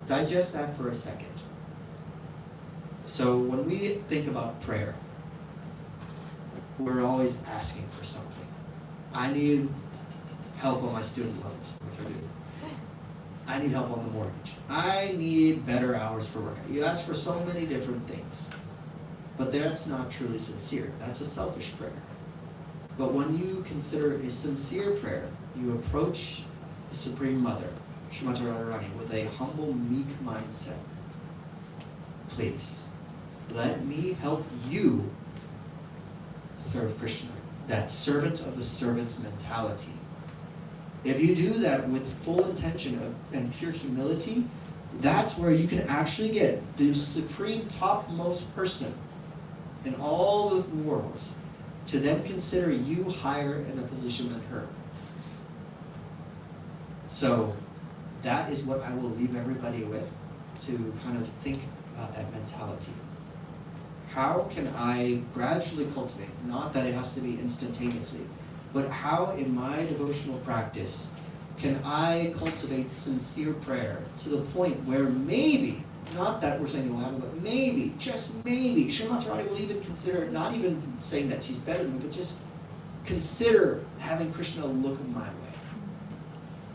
Digest that for a second. So when we think about prayer, we're always asking for something. I need help on my student loans, which I do. I need help on the mortgage. I need better hours for work. You ask for so many different things. But that's not truly sincere. That's a selfish prayer. But when you consider a sincere prayer, you approach the Supreme Mother, Srimati Radharani, with a humble, meek mindset. Please, let me help you serve Krishna. That servant of the servant mentality. If you do that with full intention and pure humility, that's where you can actually get the supreme topmost person in all the worlds to then consider you higher in a position than her. So that is what I will leave everybody with, to kind of think about that mentality. How can I gradually cultivate, not that it has to be instantaneously, but how in my devotional practice can I cultivate sincere prayer to the point where maybe, not that we're saying it will happen, but maybe, just maybe, Srimati Radha will even consider, not even saying that she's better than me, but just consider having Krishna look my way.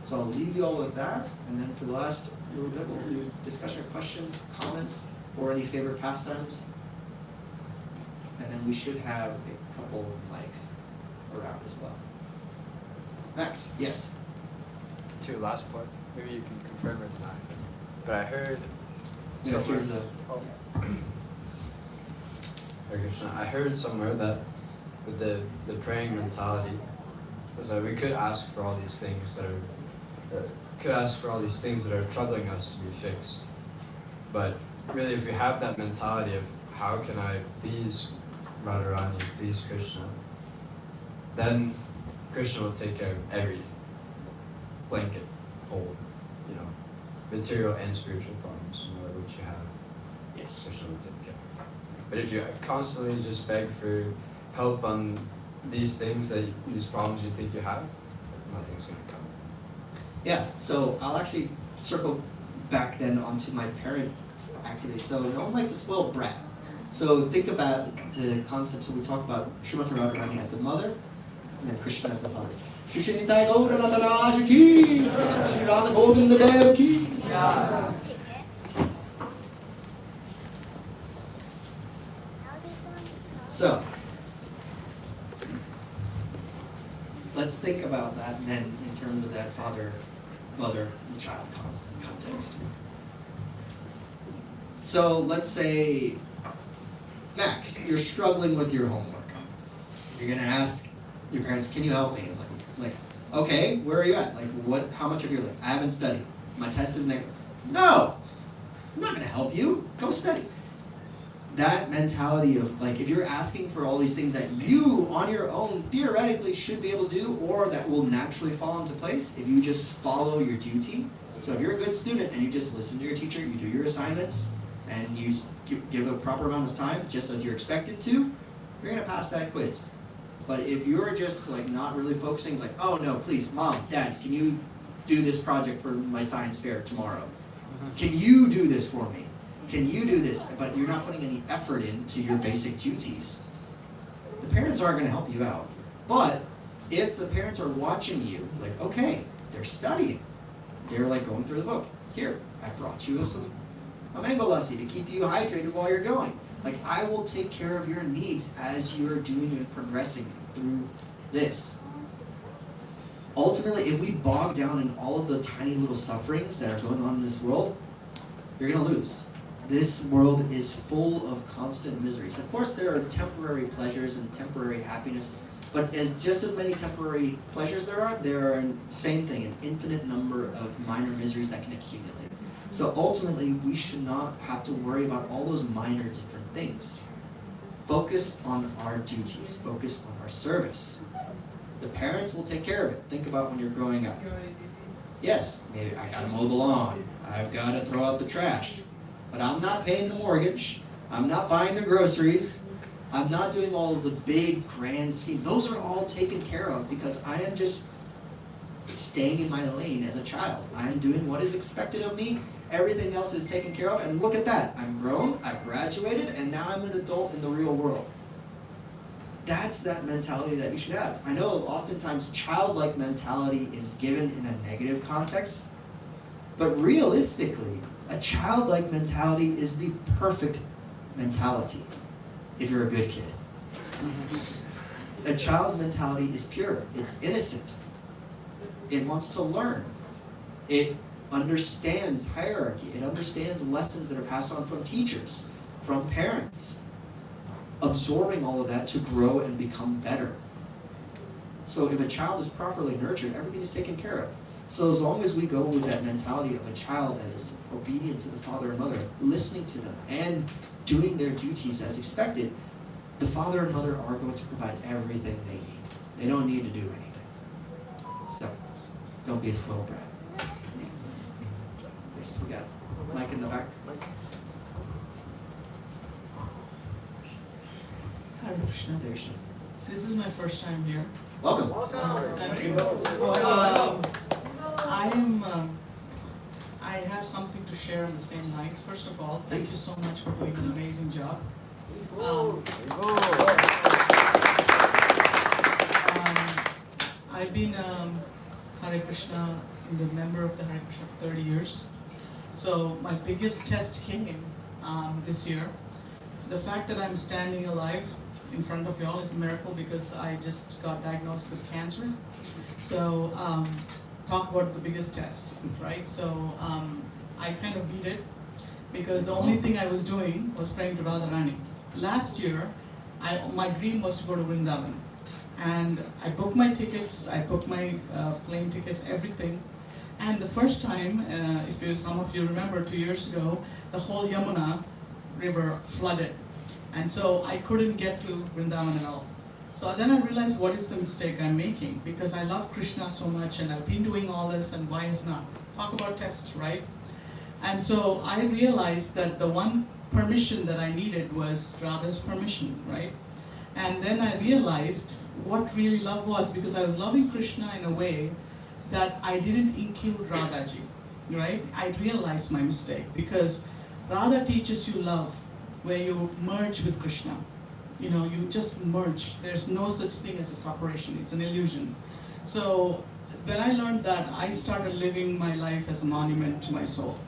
So I'll leave you all with that, and then for the last little bit, we'll do discussion, questions, comments, or any favorite pastimes. And then we should have a couple of mics around as well. Max, yes? To your last point, maybe you can confirm or deny. But I heard Yeah, somewhere, here's the. Hare Krishna, I heard somewhere that with the praying mentality was that we could ask for all these things that are troubling us to be fixed. But really, if we have that mentality of how can I please Radharani, please Krishna, then Krishna will take care of everything. Blanket, whole, material and spiritual problems, no matter what you have. Yes. Krishna will take care. But if you constantly just beg for help on these things these problems you think you have, nothing's gonna come. Yeah, so I'll actually circle back then onto my parents' activity. So no one likes a spoiled brat. So think about the concepts that we talk about Srimati Radharani as a mother, and then Krishna as a father. Shri Nitai Gaura Nataraj ki, Shri Radha Govinda Dev ki. So, let's think about that then in terms of that father, mother, and child context. So let's say, Max, you're struggling with your homework. You're gonna ask your parents, can you help me? It's like, okay, where are you at? Like, how much of your life? I haven't studied. My test is negative. No! I'm not gonna help you. Go study. That mentality of, if you're asking for all these things that you, on your own, theoretically should be able to do, or that will naturally fall into place if you just follow your duty. So if you're a good student and you just listen to your teacher, you do your assignments, and you give a proper amount of time, just as you're expected to, you're gonna pass that quiz. But if you're just not really focusing, oh no, please, Mom, Dad, can you do this project for my science fair tomorrow? Can you do this for me? Can you do this? But you're not putting any effort into your basic duties. The parents aren't going to help you out. But if the parents are watching you, okay, they're studying. They're going through the book. Here, I brought you a mango lassi to keep you hydrated while you're going. I will take care of your needs as you're doing and progressing through this. Ultimately, if we bog down in all of the tiny little sufferings that are going on in this world, you're going to lose. This world is full of constant miseries. Of course, there are temporary pleasures and temporary happiness, but just as many temporary pleasures there are same thing, an infinite number of minor miseries that can accumulate. So ultimately, we should not have to worry about all those minor different things. Focus on our duties. Focus on our service. The parents will take care of it. Think about when you're growing up. Yes, maybe I gotta mow the lawn. I've gotta throw out the trash. But I'm not paying the mortgage. I'm not buying the groceries. I'm not doing all of the big grand schemes. Those are all taken care of because I am just staying in my lane as a child. I am doing what is expected of me. Everything else is taken care of. And look at that. I'm grown, I've graduated, and now I'm an adult in the real world. That's that mentality that you should have. I know oftentimes childlike mentality is given in a negative context, but realistically, a childlike mentality is the perfect mentality if you're a good kid. A child's mentality is pure. It's innocent. It wants to learn. It understands hierarchy. It understands lessons that are passed on from teachers, from parents, absorbing all of that to grow and become better. So if a child is properly nurtured, everything is taken care of. So as long as we go with that mentality of a child that is obedient to the father and mother, listening to them, and doing their duties as expected, the father and mother are going to provide everything they need. They don't need to do anything. So, don't be a spoiled brat. Yes, we got Mike in the back. Hare Krishna. Krishna. This is my first time here. Welcome. Thank you. I have something to share on the same lines. First of all, thank you so much for doing an amazing job. I've been Hare Krishna, the member of the Hare Krishna for 30 years. So my biggest test came this year. The fact that I'm standing alive in front of y'all is a miracle because I just got diagnosed with cancer. So talk about the biggest test, right? So I kind of beat it because the only thing I was doing was praying to Radharani. Last year, my dream was to go to Vrindavan. And I booked my tickets, I booked my plane tickets, everything. And the first time, some of you remember 2 years ago, the whole Yamuna river flooded. And so I couldn't get to Vrindavan at all. So then I realized what is the mistake I'm making, because I love Krishna so much and I've been doing all this, and why is not? Talk about tests, right? And so I realized that the one permission that I needed was Radha's permission, right? And then I realized what really love was, because I was loving Krishna in a way that I didn't include Radhaji, right? I realized my mistake, because Radha teaches you love where you merge with Krishna. You know, you just merge. There's no such thing as a separation. It's an illusion. So when I learned that, I started living my life as a monument to my soul.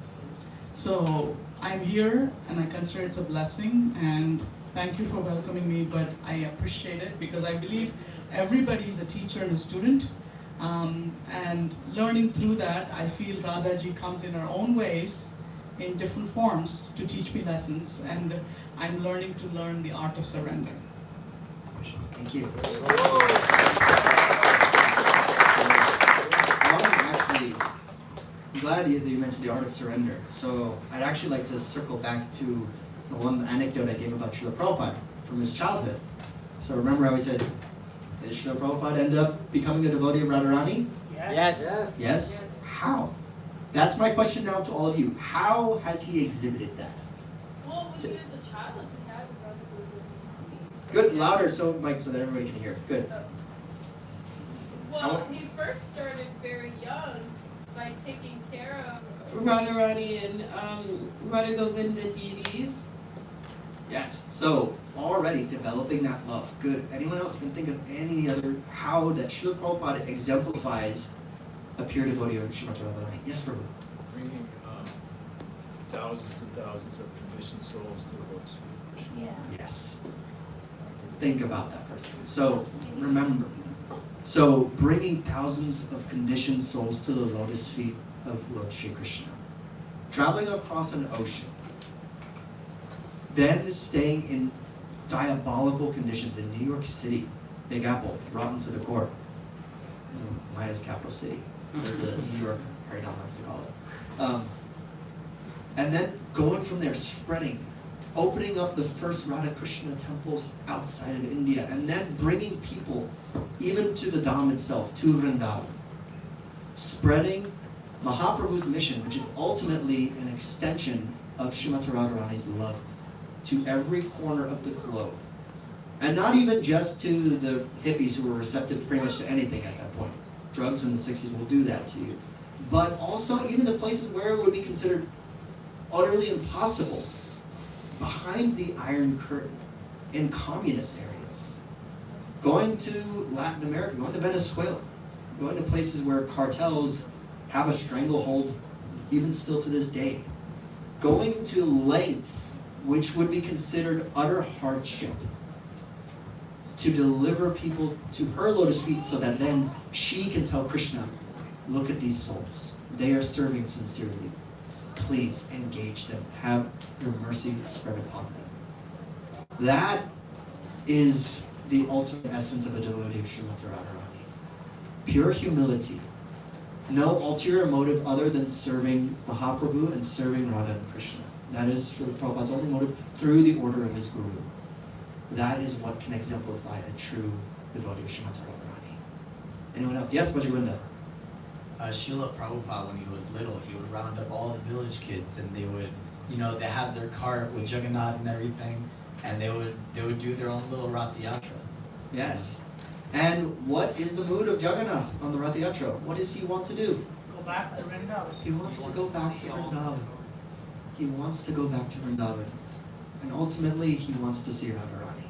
So I'm here and I consider it a blessing, and thank you for welcoming me, but I appreciate it because I believe everybody is a teacher and a student. And learning through that, I feel Radhaji comes in her own ways, in different forms, to teach me lessons, and I'm learning to learn the art of surrender. Thank you. I'm glad that you mentioned the art of surrender. So I'd actually like to circle back to the one anecdote I gave about Srila Prabhupada from his childhood. So remember how we said, did Srila Prabhupada end up becoming a devotee of Radharani? Yes. Yes? How? That's my question now to all of you. How has he exhibited that? Well, when he was a child, he had a brother who was Good, louder, so Mike, so that everybody can hear. Good. Well, he first started very young by taking care of Radharani and Radha Govinda deities. Yes. So already developing that love. Good. Anyone else can think of any other how that Srila Prabhupada exemplifies a pure devotee of Srimati Radharani? Yes, Prabhu. Bringing thousands and thousands of conditioned souls to the lotus feet of Krishna. Yeah. Yes. Think about that person. So remember. So bringing thousands of conditioned souls to the lotus feet of Lord Shri Krishna. Traveling across an ocean. Then staying in diabolical conditions in New York City, Big Apple, rotten to the core. Maya's capital city, as the New York Haridam likes to call it. And then going from there, spreading, opening up the first Radha Krishna temples outside of India, and then bringing people even to the Dham itself, to Vrindavan. Spreading Mahaprabhu's mission, which is ultimately an extension of Srimati Radharani's love to every corner of the globe. And not even just to the hippies who were receptive pretty much to anything at that point. Drugs in the 60s will do that to you. But also even the places where it would be considered utterly impossible. Behind the Iron Curtain, in communist areas. Going to Latin America, going to Venezuela. Going to places where cartels have a stranglehold even still to this day. Going to lengths which would be considered utter hardship to deliver people to her lotus feet so that then she can tell Krishna, look at these souls. They are serving sincerely. Please engage them. Have your mercy spread upon them. That is the ultimate essence of a devotee of Srimati Radharani. Pure humility. No ulterior motive other than serving Mahaprabhu and serving Radha and Krishna. That is Srila Prabhupada's only motive through the order of his guru. That is what can exemplify a true devotee of Srimati Radharani. Anyone else? Yes, Bhajagovinda. Srila Prabhupada, when he was little, he would round up all the village kids, and they would, they had their cart with Jagannath and everything, and they would do their own little Rath Yatra. Yes. And what is the mood of Jagannath on the Rath Yatra? What does he want to do? Go back to Vrindavan. He wants to go back to Vrindavan. He wants to go back to Vrindavan. And ultimately, he wants to see Radharani.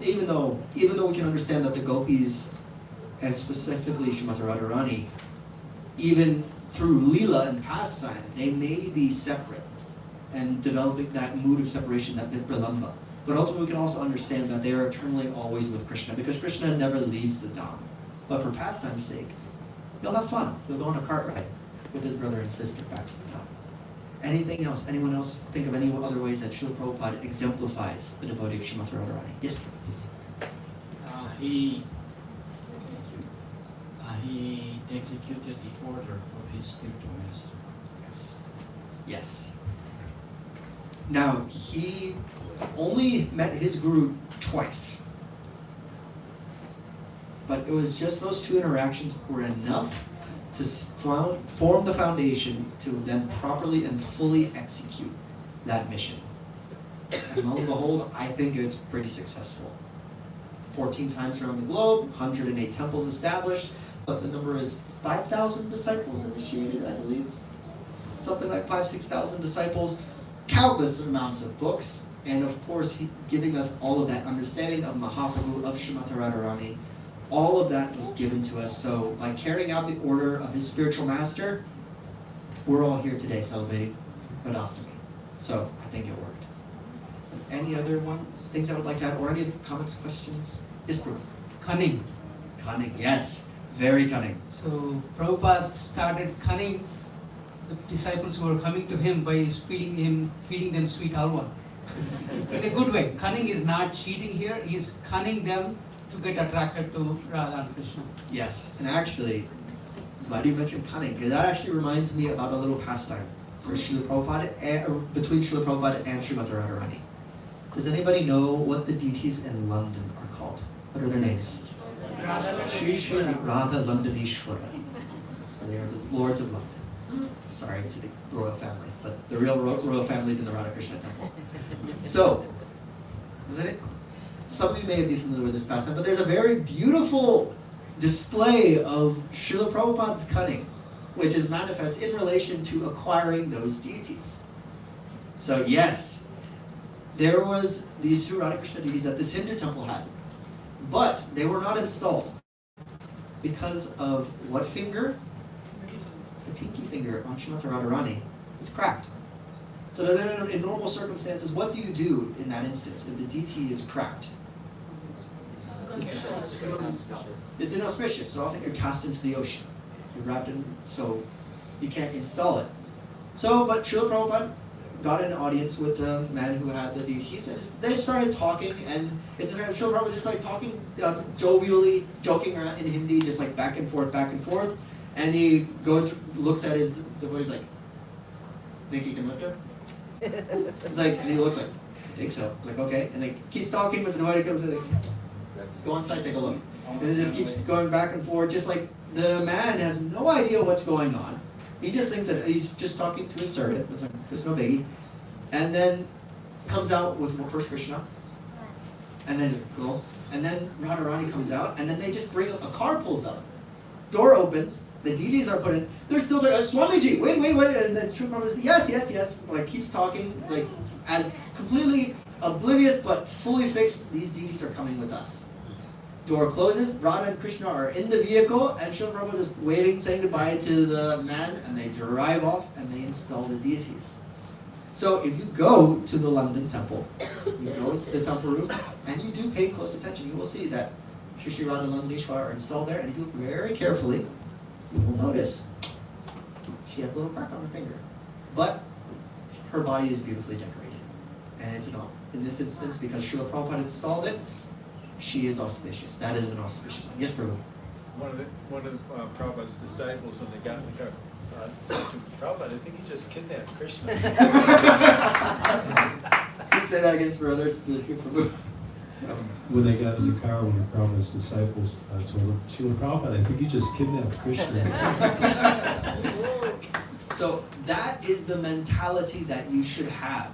Even though we can understand that the gopis, and specifically Srimati Radharani, even through Leela and pastime, they may be separate and developing that mood of separation, that Pralamba. But ultimately, we can also understand that they are eternally always with Krishna, because Krishna never leaves the Dham. But for pastime's sake, he'll have fun. He'll go on a cart ride with his brother and sister back to the Dham. Anything else? Anyone else think of any other ways that Srila Prabhupada exemplifies the devotee of Srimati Radharani? Yes, please. He executed the order of his spiritual master. Yes. Yes. Now, he only met his guru twice. But it was just those two interactions were enough to form the foundation to then properly and fully execute that mission. And lo and behold, I think it's pretty successful. 14 times around the globe, 108 temples established, but the number is 5,000 disciples initiated, I believe. Something like 5,000-6,000 disciples, countless amounts of books, and of course, giving us all of that understanding of Mahaprabhu, of Srimati Radharani. All of that was given to us. So by carrying out the order of his spiritual master, we're all here today celebrating Radhastami. So I think it worked. Any other things I would like to add, or any other comments, questions? Yes, Bruce. Cunning. Cunning, yes. Very cunning. So Prabhupada started cunning the disciples who were coming to him by feeding them sweet halwa. In a good way. Cunning is not cheating here, he's cunning them to get attracted to Radha and Krishna. Yes, and actually, glad you mentioned cunning, because that actually reminds me about a little pastime for Srila Prabhupada, between Srila Prabhupada and Srimati Radharani. Does anybody know what the deities in London are called? What are their names? Shri Shri Radha Londoneshwara. They are the lords of London. Sorry to the royal family, but the real royal family is in the Radha Krishna temple. So, is that it? Some of you may be familiar with this pastime, but there's a very beautiful display of Srila Prabhupada's cunning, which is manifest in relation to acquiring those deities. So yes, there was these two Radha Krishna deities that this Hindu temple had, but they were not installed because of what finger? The pinky finger on Srimati Radharani was cracked. So then in normal circumstances, what do you do in that instance if the deity is cracked? It's inauspicious, so often you're cast into the ocean. You're wrapped in, so you can't install it. So, but Srila Prabhupada got an audience with the man who had the deities, and they started talking, and Srila Prabhupada was just like talking jovially, joking around in Hindi, just like back and forth, and he looks at his devotee, he's like, think you can lift her? It's like, and he looks like, I think so. It's like, okay, and he keeps talking, but the devotee comes in, like, go inside, take a look. And it just keeps going back and forth, just like the man has no idea what's going on. He just thinks that he's just talking to his servant. It's like, there's no biggie. And then comes out with first Krishna. And then cool. And then Radharani comes out, and then they just bring a car pulls up. Door opens, the deities are put in. They're still like, Swamiji, wait. And then Srila Prabhupada says, yes. Like keeps talking, like as completely oblivious but fully fixed, these deities are coming with us. Door closes, Radha and Krishna are in the vehicle, and Srila Prabhupada is waving, saying goodbye to the man, and they drive off and they install the deities. So if you go to the London temple, you go to the temple room, and you do pay close attention, you will see that Shri Shri Radha Londoneshwara are installed there, and if you look very carefully, you will notice she has a little crack on her finger. But her body is beautifully decorated. And it's in this instance, because Srila Prabhupada installed it, she is auspicious. That is an auspicious one. Yes, Prabhu. One of Prabhupada's disciples, when they got in the car, said to Prabhupada, I think he just kidnapped Krishna. Can you say that again for others? When they got in the car, one of Prabhupada's disciples told him, Srila Prabhupada, I think you just kidnapped Krishna. So that is the mentality that you should have.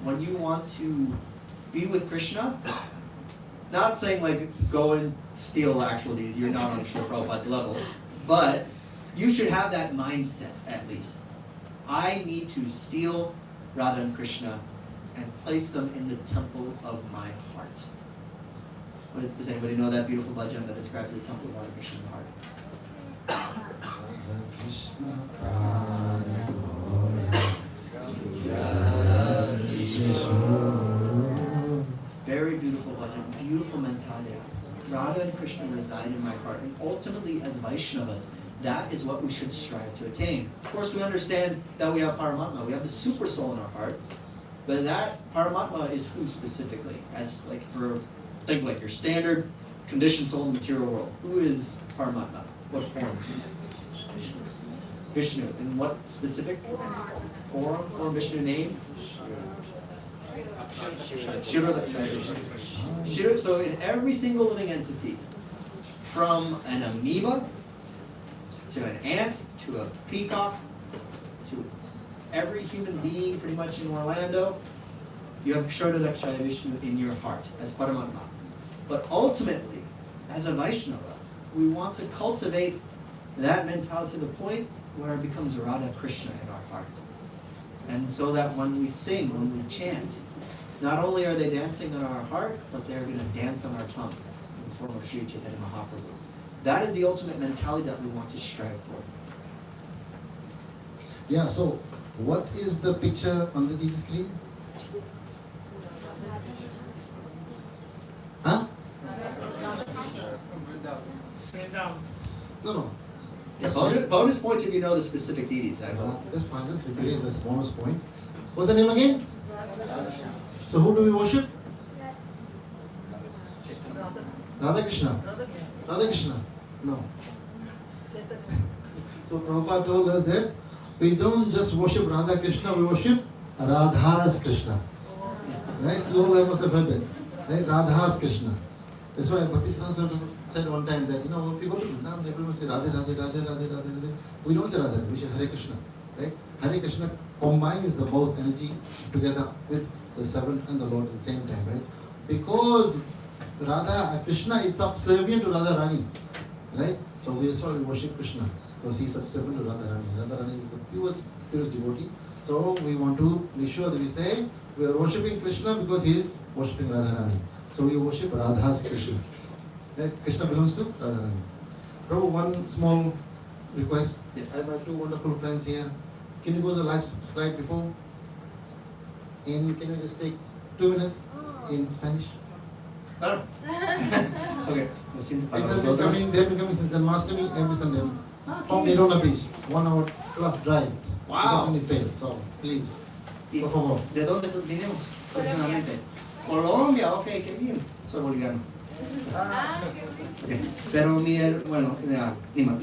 When you want to be with Krishna, not saying like go and steal actual deities, you're not on Srila Prabhupada's level, but you should have that mindset at least. I need to steal Radha and Krishna and place them in the temple of my heart. Does anybody know that beautiful legend that describes the temple of Radha Krishna in the heart? Very beautiful legend, beautiful mentality. Radha and Krishna reside in my heart. And ultimately, as Vaishnavas, that is what we should strive to attain. Of course, we understand that we have Paramatma, we have the super soul in our heart. But that Paramatma is who specifically? As like for, think like your standard conditioned soul in the material world. Who is Paramatma? What form? Vishnu. In what specific form Vishnu name? Shiva. So in every single living entity, from an amoeba to an ant to a peacock to every human being pretty much in Orlando, you have Kshodakshaya Vishnu in your heart as Paramatma. But ultimately, as a Vaishnava, we want to cultivate that mentality to the point where it becomes Radha Krishna in our heart. And so that when we sing, when we chant, not only are they dancing in our heart, but they're going to dance on our tongue in the form of Sri Chaitanya Mahaprabhu. That is the ultimate mentality that we want to strive for. Yeah, so what is the picture on the TV screen? Huh? No. Yeah, bonus points if you know the specific deities. That's fine, that's great, that's bonus point. What's the name again? So who do we worship? Radha Krishna. Radha Krishna. No. So Prabhupada told us that we don't just worship Radha Krishna, we worship Radha's Krishna. Right? You all must have heard that. Right? Radha's Krishna. That's why Bhaktisiddhanta said one time that, if you go to Vrindavan, everyone say Radhe, Radhe, Radhe, Radhe, Radhe, Radhe. We don't say Radhe, we say Hare Krishna. Right? Hare Krishna combines the both energy together with the servant and the Lord at the same time. Right? Because Krishna is subservient to Radha Rani. Right? So that's why we worship Krishna. Because he is subservient to Radha Rani. Radha Rani is the purest devotee. So we want to be sure that we say we are worshipping Krishna because he is worshipping Radha Rani. So we worship Radha's Krishna. Right? Krishna belongs to Radha Rani. Prabhu, one small request. Yes. I have my two wonderful friends here. Can you go to the last slide before? And can you just take 2 minutes in Spanish? Claro. Okay. They've been coming since Janmashtami every Sunday. From Verona Beach, 1 hour plus drive. Wow. Without any fail. So please, por favor. ¿De dónde vinimos? Originalmente. Colombia, ok, qué bien. Soy boliviano. Okay. Pero ni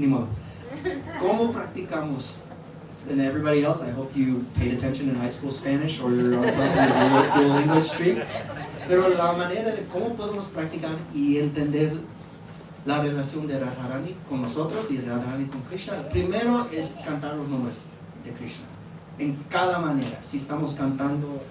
modo. ¿Cómo practicamos? And everybody else, I hope you paid attention in high school Spanish or you're on top of your Duolingo streak. Pero la manera de cómo podemos practicar y entender la relación de Radharani con nosotros y Radharani con Krishna, primero es cantar los nombres de Krishna. En cada manera, si estamos cantando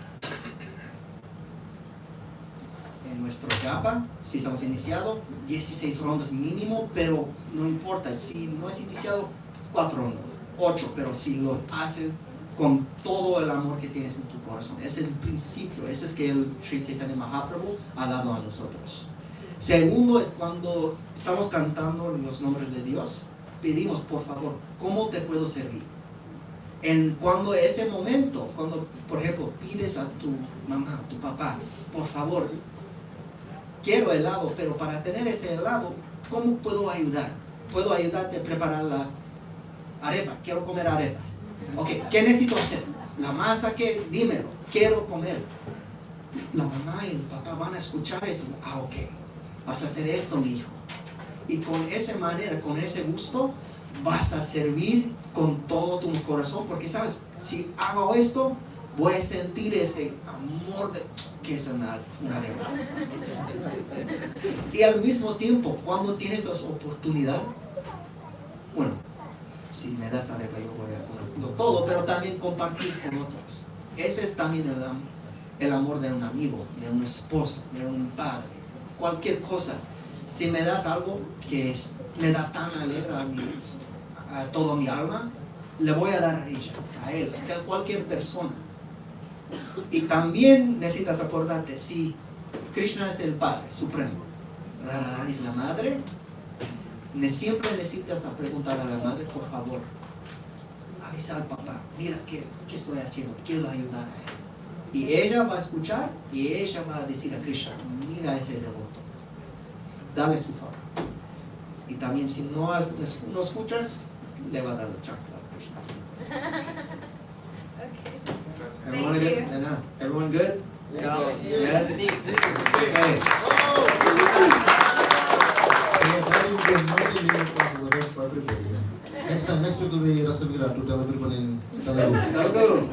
en nuestro japa, si estamos iniciados, 16 rondas mínimo, pero no importa, si no es iniciado, 4 rondas, 8, pero si lo hacen con todo el amor que tienes en tu corazón. Es el principio, ese es que el Sri Chaitanya Mahaprabhu ha dado a nosotros. Segundo es cuando estamos cantando los nombres de Dios, pedimos, por favor, ¿cómo te puedo servir? Cuando ese momento, cuando por ejemplo pides a tu mamá, tu papá, por favor, quiero helado, pero para tener ese helado, ¿cómo puedo ayudar? Puedo ayudarte a preparar la arepa, quiero comer arepas. Ok, ¿qué necesito hacer? La masa, ¿qué? Dímelo, quiero comer. La mamá y el papá van a escuchar eso. Ok, vas a hacer esto, mi hijo. Y con esa manera, con ese gusto, vas a servir con todo tu corazón, porque sabes, si hago esto, voy a sentir ese amor que es una arepa. Y al mismo tiempo, cuando tienes esa oportunidad, bueno, si me das arepa yo voy a ponerlo todo, pero también compartir con otros. Ese es también el amor de un amigo, de un esposo, de un padre. cualquier cosa. Si me das algo que me da tan alegre a todo mi alma, le voy a dar a ella, a él, a cualquier persona. Y también necesitas acordarte, si Krishna es el Padre Supremo, Radharani es la Madre, siempre necesitas preguntar a la Madre, por favor, avisa al papá, mira qué estoy haciendo, quiero ayudar a él. Y ella va a escuchar y ella va a decir a Krishna, mira ese devoto, dale su favor. Y también si no escuchas, le va a dar la chancla a Krishna. Everyone Thank good? you. No. Everyone good? Yeah. Yes? Sí, sí, Okay. For everybody. Yeah. Next week will be Rasamira to tell everyone in Telugu.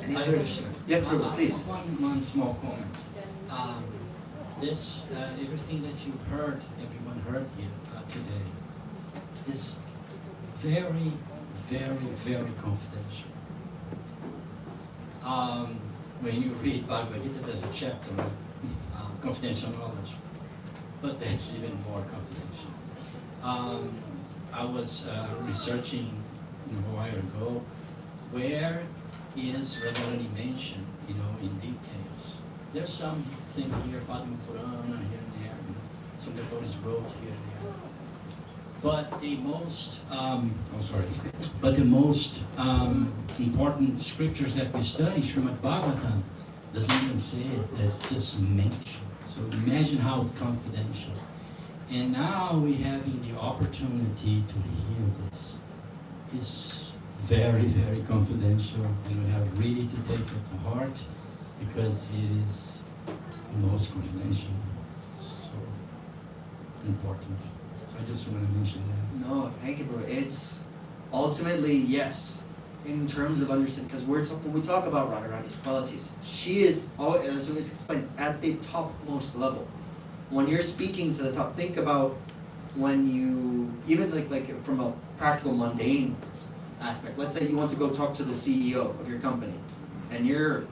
Any other? Yes, Prema, please. One small comment. This everything that you heard, everyone heard here today, is very, very, very confidential. When you read Bhagavad Gita, there's a chapter on confidential knowledge, but that's even more confidential. I was researching a while ago, where is Radharani mentioned, in details. There's something here, Padma Purana, here and there, some devotees wrote here and there. But the most, important scriptures that we study, Srimad Bhagavatam, doesn't even say it, it's just mentioned. So imagine how confidential. And now we're having the opportunity to hear this. It's very, very confidential, and we have really to take it to heart because it is most confidential, so important. I just want to mention that. No, thank you, bro. It's ultimately, yes, in terms of understanding, because when we talk about Radharani's qualities, she is, as we explained, at the topmost level. When you're speaking to the top, think about when you, even like from a practical, mundane aspect. Let's say you want to go talk to the CEO of your company, and you're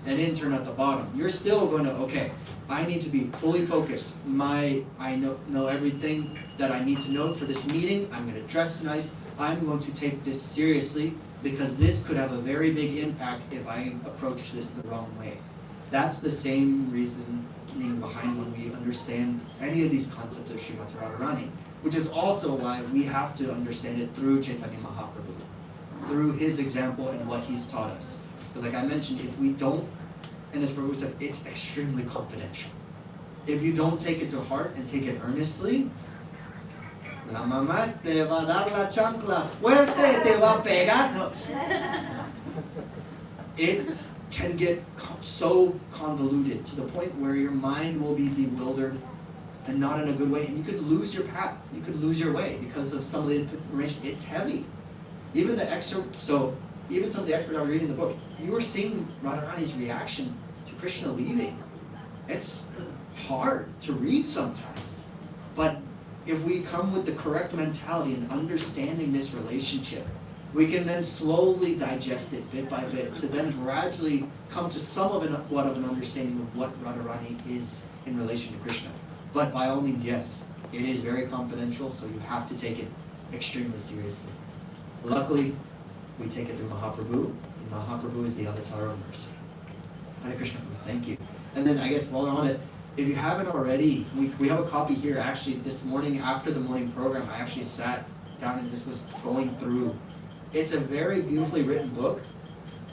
an intern at the bottom. You're still going to, okay, I need to be fully focused. I know everything that I need to know for this meeting. I'm going to dress nice. I'm going to take this seriously because this could have a very big impact if I approach this the wrong way. That's the same reasoning behind when we understand any of these concepts of Srimati Radharani, which is also why we have to understand it through Chaitanya Mahaprabhu, through his example and what he's taught us. Because like I mentioned, if we don't, and as Prabhu said, it's extremely confidential. If you don't take it to heart and take it earnestly, la mamá te va a dar la chancla fuerte, te va a pegar. No. It can get so convoluted to the point where your mind will be bewildered and not in a good way, and you could lose your path, you could lose your way because of some of the information. It's heavy. Even the excerpt, even some of the experts I was reading the book, you were seeing Radharani's reaction to Krishna leaving. It's hard to read sometimes. But if we come with the correct mentality and understanding this relationship, we can then slowly digest it bit by bit to then gradually come to somewhat of an understanding of what Radharani is in relation to Krishna. But by all means, yes, it is very confidential, so you have to take it extremely seriously. Luckily, we take it through Mahaprabhu, and Mahaprabhu is the avatar of mercy. Hare Krishna, thank you. And then I guess while we're on it, if you haven't already, we have a copy here. Actually, this morning after the morning program, I actually sat down and just was going through. It's a very beautifully written book,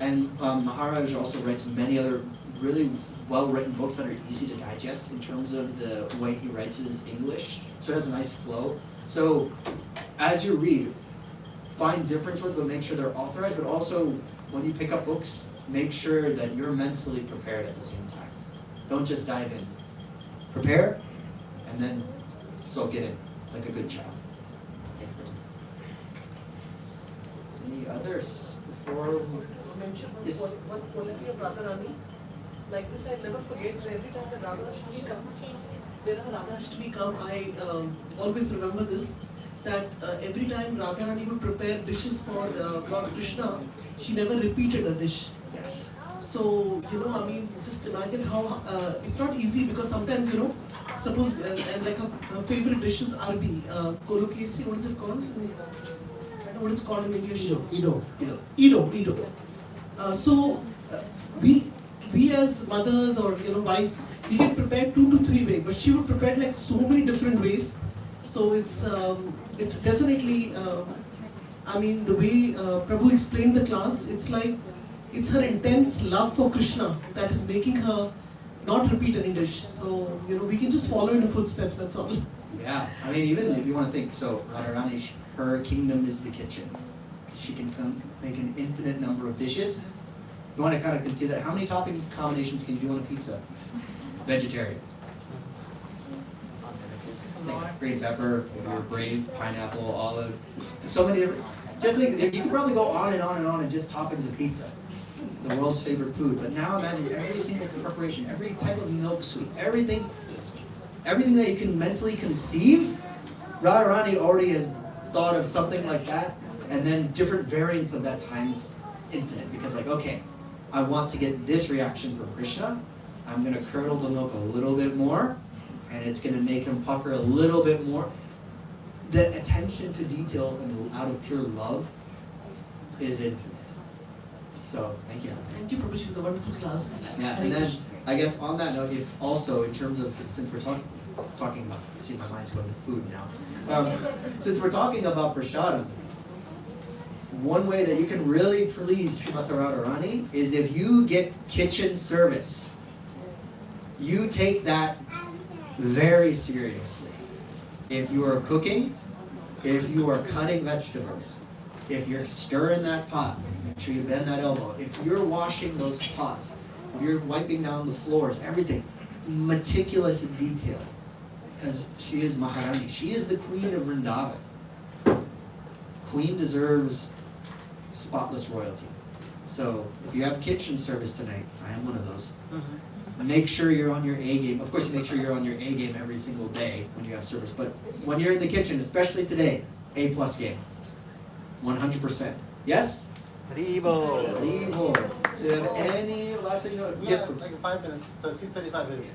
and Maharaj also writes many other really well-written books that are easy to digest in terms of the way he writes his English. So it has a nice flow. So as you read, find different ones, but make sure they're authorized. But also, when you pick up books, make sure that you're mentally prepared at the same time. Don't just dive in. Prepare, and then soak it in like a good child. Any others before? Mention Yes. what quality of Radharani? Like this, I never forget. Every time the Radhastami comes, when Radhastami come, I always remember this. That every time Radharani would prepare dishes for Lord Krishna, she never repeated a dish. Yes. So, I mean, just imagine how it's not easy because sometimes, suppose, and like her favorite dish is arbi, kolokesi, what is it called? I don't know what it's called in English. Ido. So, we as mothers or, wife, we can prepare 2 to 3 ways, but she would prepare like so many different ways. So it's definitely, I mean, the way Prabhu explained the class, it's like, it's her intense love for Krishna that is making her not repeat any dish. So, we can just follow in her footsteps, that's all. Yeah, I mean, even if you want to think, so Radharani, her kingdom is the kitchen. She can make an infinite number of dishes. You want to kind of consider that. How many topping combinations can you do on a pizza? Vegetarian. Green pepper, if you're brave, pineapple, olive, so many different. Just think, you can probably go on and on and on and just toppings of pizza, the world's favorite food. But now imagine every single preparation, every type of milk sweet, everything that you can mentally conceive. Radharani already has thought of something like that, and then different variants of that times infinite. Because like, okay, I want to get this reaction from Krishna. I'm gonna curdle the milk a little bit more, and it's gonna make him pucker a little bit more. The attention to detail and out of pure love is infinite. So, thank you. Thank you, Prabhuji, for the wonderful class. Yeah, and then I guess on that note, if also in terms of, since we're talking about, see my mind's going to food now. Since we're talking about prasadam, one way that you can really please Srimati Radharani is if you get kitchen service. You take that very seriously. If you are cooking, if you are cutting vegetables, if you're stirring that pot, make sure you bend that elbow. If you're washing those pots, if you're wiping down the floors, everything, meticulous in detail. Because she is Maharani. She is the queen of Vrindavan. Queen deserves spotless royalty. So if you have kitchen service tonight, I am one of those. Make sure you're on your A game. Of course, you make sure you're on your A game every single day when you have service. But when you're in the kitchen, especially today, A+ game. 100%. Yes? Haribo. Haribo. Do you have any last thing? Yes. Like 5 minutes. 6:35 maybe.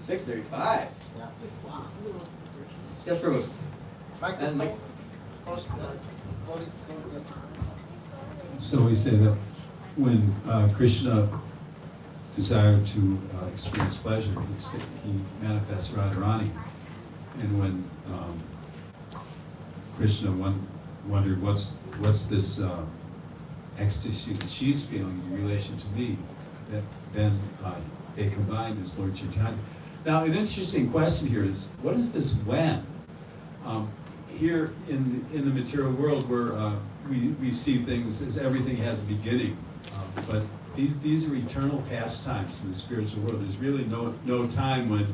6:35. Yeah. Yes, Prabhu. Mike. And Mike. So we say that when Krishna desired to experience pleasure, he manifests Radharani. And when Krishna wondered what's this ecstasy that she's feeling in relation to me, then they combined as Lord Chaitanya. Now, an interesting question here is, what is this when? Here in the material world, where we see things as everything has a beginning, but these are eternal pastimes in the spiritual world. There's really no time when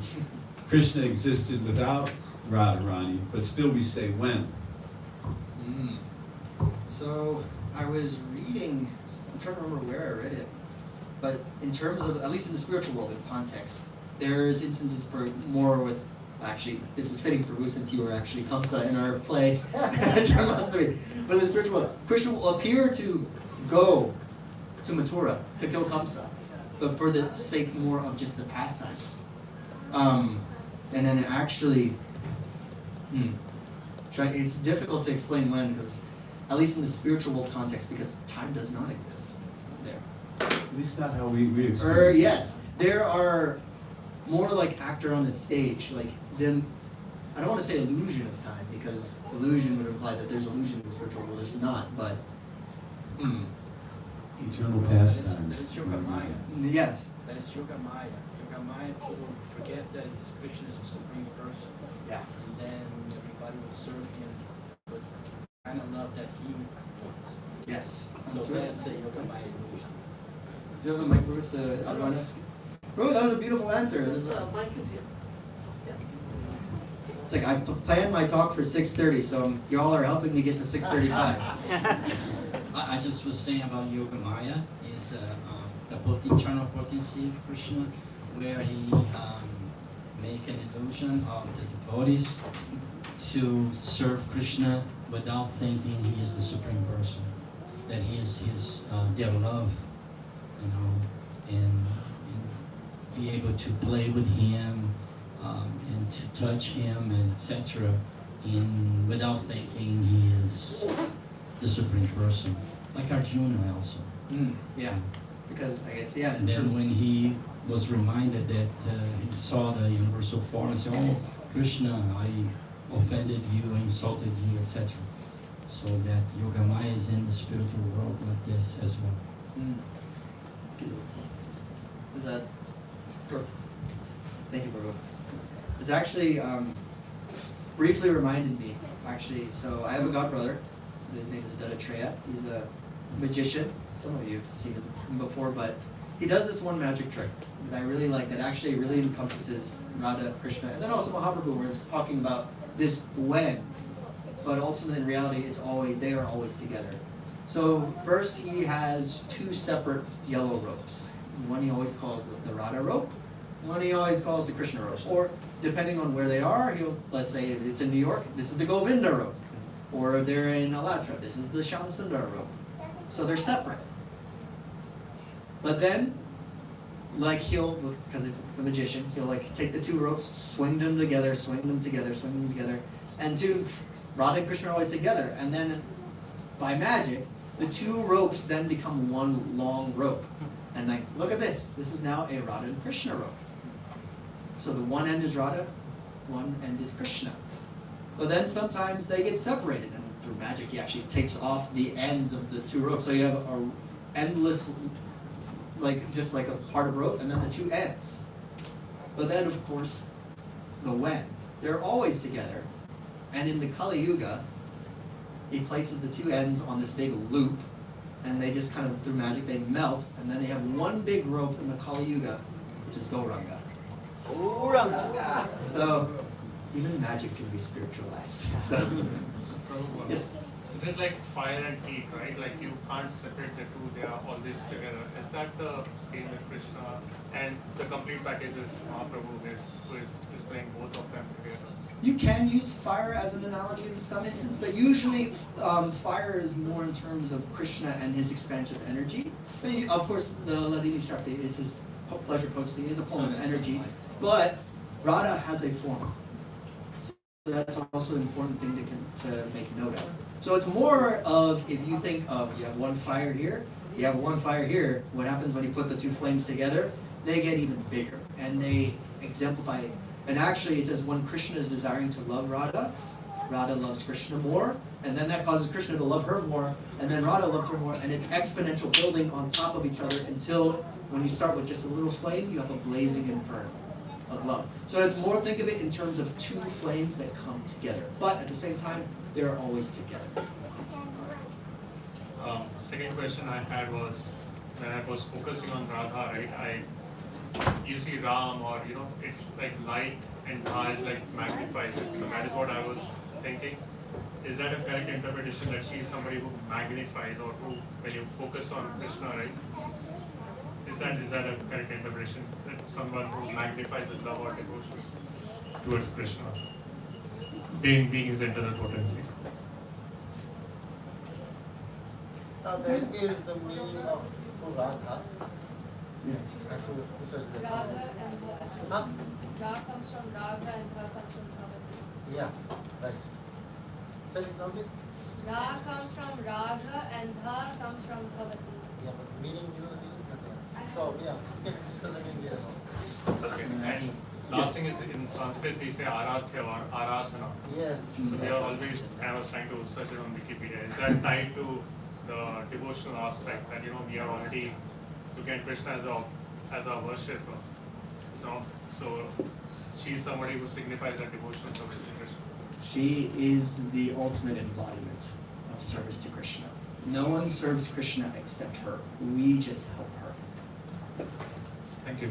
Krishna existed without Radharani, but still we say when. So I was reading, I'm trying to remember where I read it, but in terms of, at least in the spiritual world, in context, there's instances for more with, actually, this is fitting for Vu since you were actually Kamsa in our play, Radhastami. But in the spiritual world, Krishna will appear to go to Mathura to kill Kamsa, but for the sake more of just the pastime. And then actually, it's difficult to explain when, because at least in the spiritual world context, because time does not exist there. At least not how we experience it. Yes, there are more like actor on the stage, like them. I don't want to say illusion of time, because illusion would imply that there's illusion in the spiritual world. There's not, but eternal pastimes. That's Yoga Maya. Yes. That is Yoga Maya. Yoga Maya, people forget that Krishna is a supreme person. Yeah. And then everybody will serve him with kind of love that he wants. Yes. So that's a Yoga Maya illusion. Do you have the mic, Bruce? Everyone else? Bro, that was a beautiful answer. This is, Mike is here. it's like I planned my talk for 6:30, so y'all are helping me get to 6:35. I just was saying about Yoga Maya is the eternal potency of Krishna, where he make an illusion of the devotees to serve Krishna without thinking he is the supreme person, that he is their love, and be able to play with him and to touch him, and etc. And without thinking he is the supreme person, like Arjuna also. Yeah, because I guess yeah. And then when he was reminded that he saw the universal form, he said, "Oh, Krishna, I offended you, insulted you, etc." So that Yogamaya is in the spiritual world like this as well. Is that? Thank you, Prabhu. It's actually briefly reminded me. Actually, so I have a god brother. His name is Dattatreya. He's a magician. Some of you have seen him before, but he does this one magic trick that I really like. That actually really encompasses Radha, Krishna, and then also Mahaprabhu, where it's talking about this when. But ultimately, in reality, they are always together. So first, he has two separate yellow ropes. One he always calls the Radha rope. One he always calls the Krishna rope. Or depending on where they are, let's say if it's in New York, this is the Govinda rope. Or they're in Alatra, this is the Shyamsundar rope. So they're separate. But then, because it's the magician, he'll take the two ropes, swing them together, and Radha and Krishna are always together. And then, by magic, the two ropes then become one long rope. And look at this. This is now a Radha and Krishna rope. So the one end is Radha, one end is Krishna. But then sometimes they get separated, and through magic he actually takes off the ends of the two ropes. So you have a endless, just like a part of rope, and then the two ends. But then, of course, the when. They're always together. And in the Kali Yuga, he places the two ends on this big loop, and they just kind of, through magic, they melt, and then they have one big rope in the Kali Yuga, which is Gauranga. So, even magic can be spiritualized. So, yes. Is it like fire and heat, right? Like you can't separate the two, they are always together. Is that the same with Krishna? And the complete package is Mahaprabhu who is displaying both of them together. You can use fire as an analogy in some instance, but usually fire is more in terms of Krishna and his expansive energy. But of course, the Ladini Shakti is his pleasure potency, is a form of energy, but Radha has a form. So that's also an important thing to make note of. So it's more of, if you think of, you have one fire here, you have one fire here, what happens when you put the two flames together? They get even bigger, and they exemplify it. And actually, it says when Krishna is desiring to love Radha, Radha loves Krishna more, and then that causes Krishna to love her more, and then Radha loves her more, and it's exponential building on top of each other until when you start with just a little flame, you have a blazing inferno of love. So it's more, think of it in terms of two flames that come together, but at the same time, they're always together. Second question I had was, when I was focusing on Radha, right, you see Ram, or it's like light, and Dha is like magnifies it. So that is what I was thinking. Is that a correct interpretation, that she is somebody who magnifies, or who, when you focus on Krishna, right? Is that a correct interpretation, that someone who magnifies his love or devotion towards Krishna, being his internal potency? Now there is the meaning of Radha. Yeah, I have to research that. Raga and Dha. Huh? Ra comes from Raga and Dha comes from Dhavati. Yeah, right. Say it now, please. Ra comes from Raga and Dha comes from Dhavati. Yeah, but meaning, you know the meaning? So, yeah, we can discuss the meaning later on. Okay, and last thing is, in Sanskrit we say Aradhya or Aradhana. Yes. So they are always, I was trying to search it on Wikipedia. Is that tied to the devotional aspect, that we are already looking at Krishna as a worshipper? So she's somebody who signifies that devotional service to Krishna. She is the ultimate embodiment of service to Krishna. No one serves Krishna except her. We just help her. Thank you.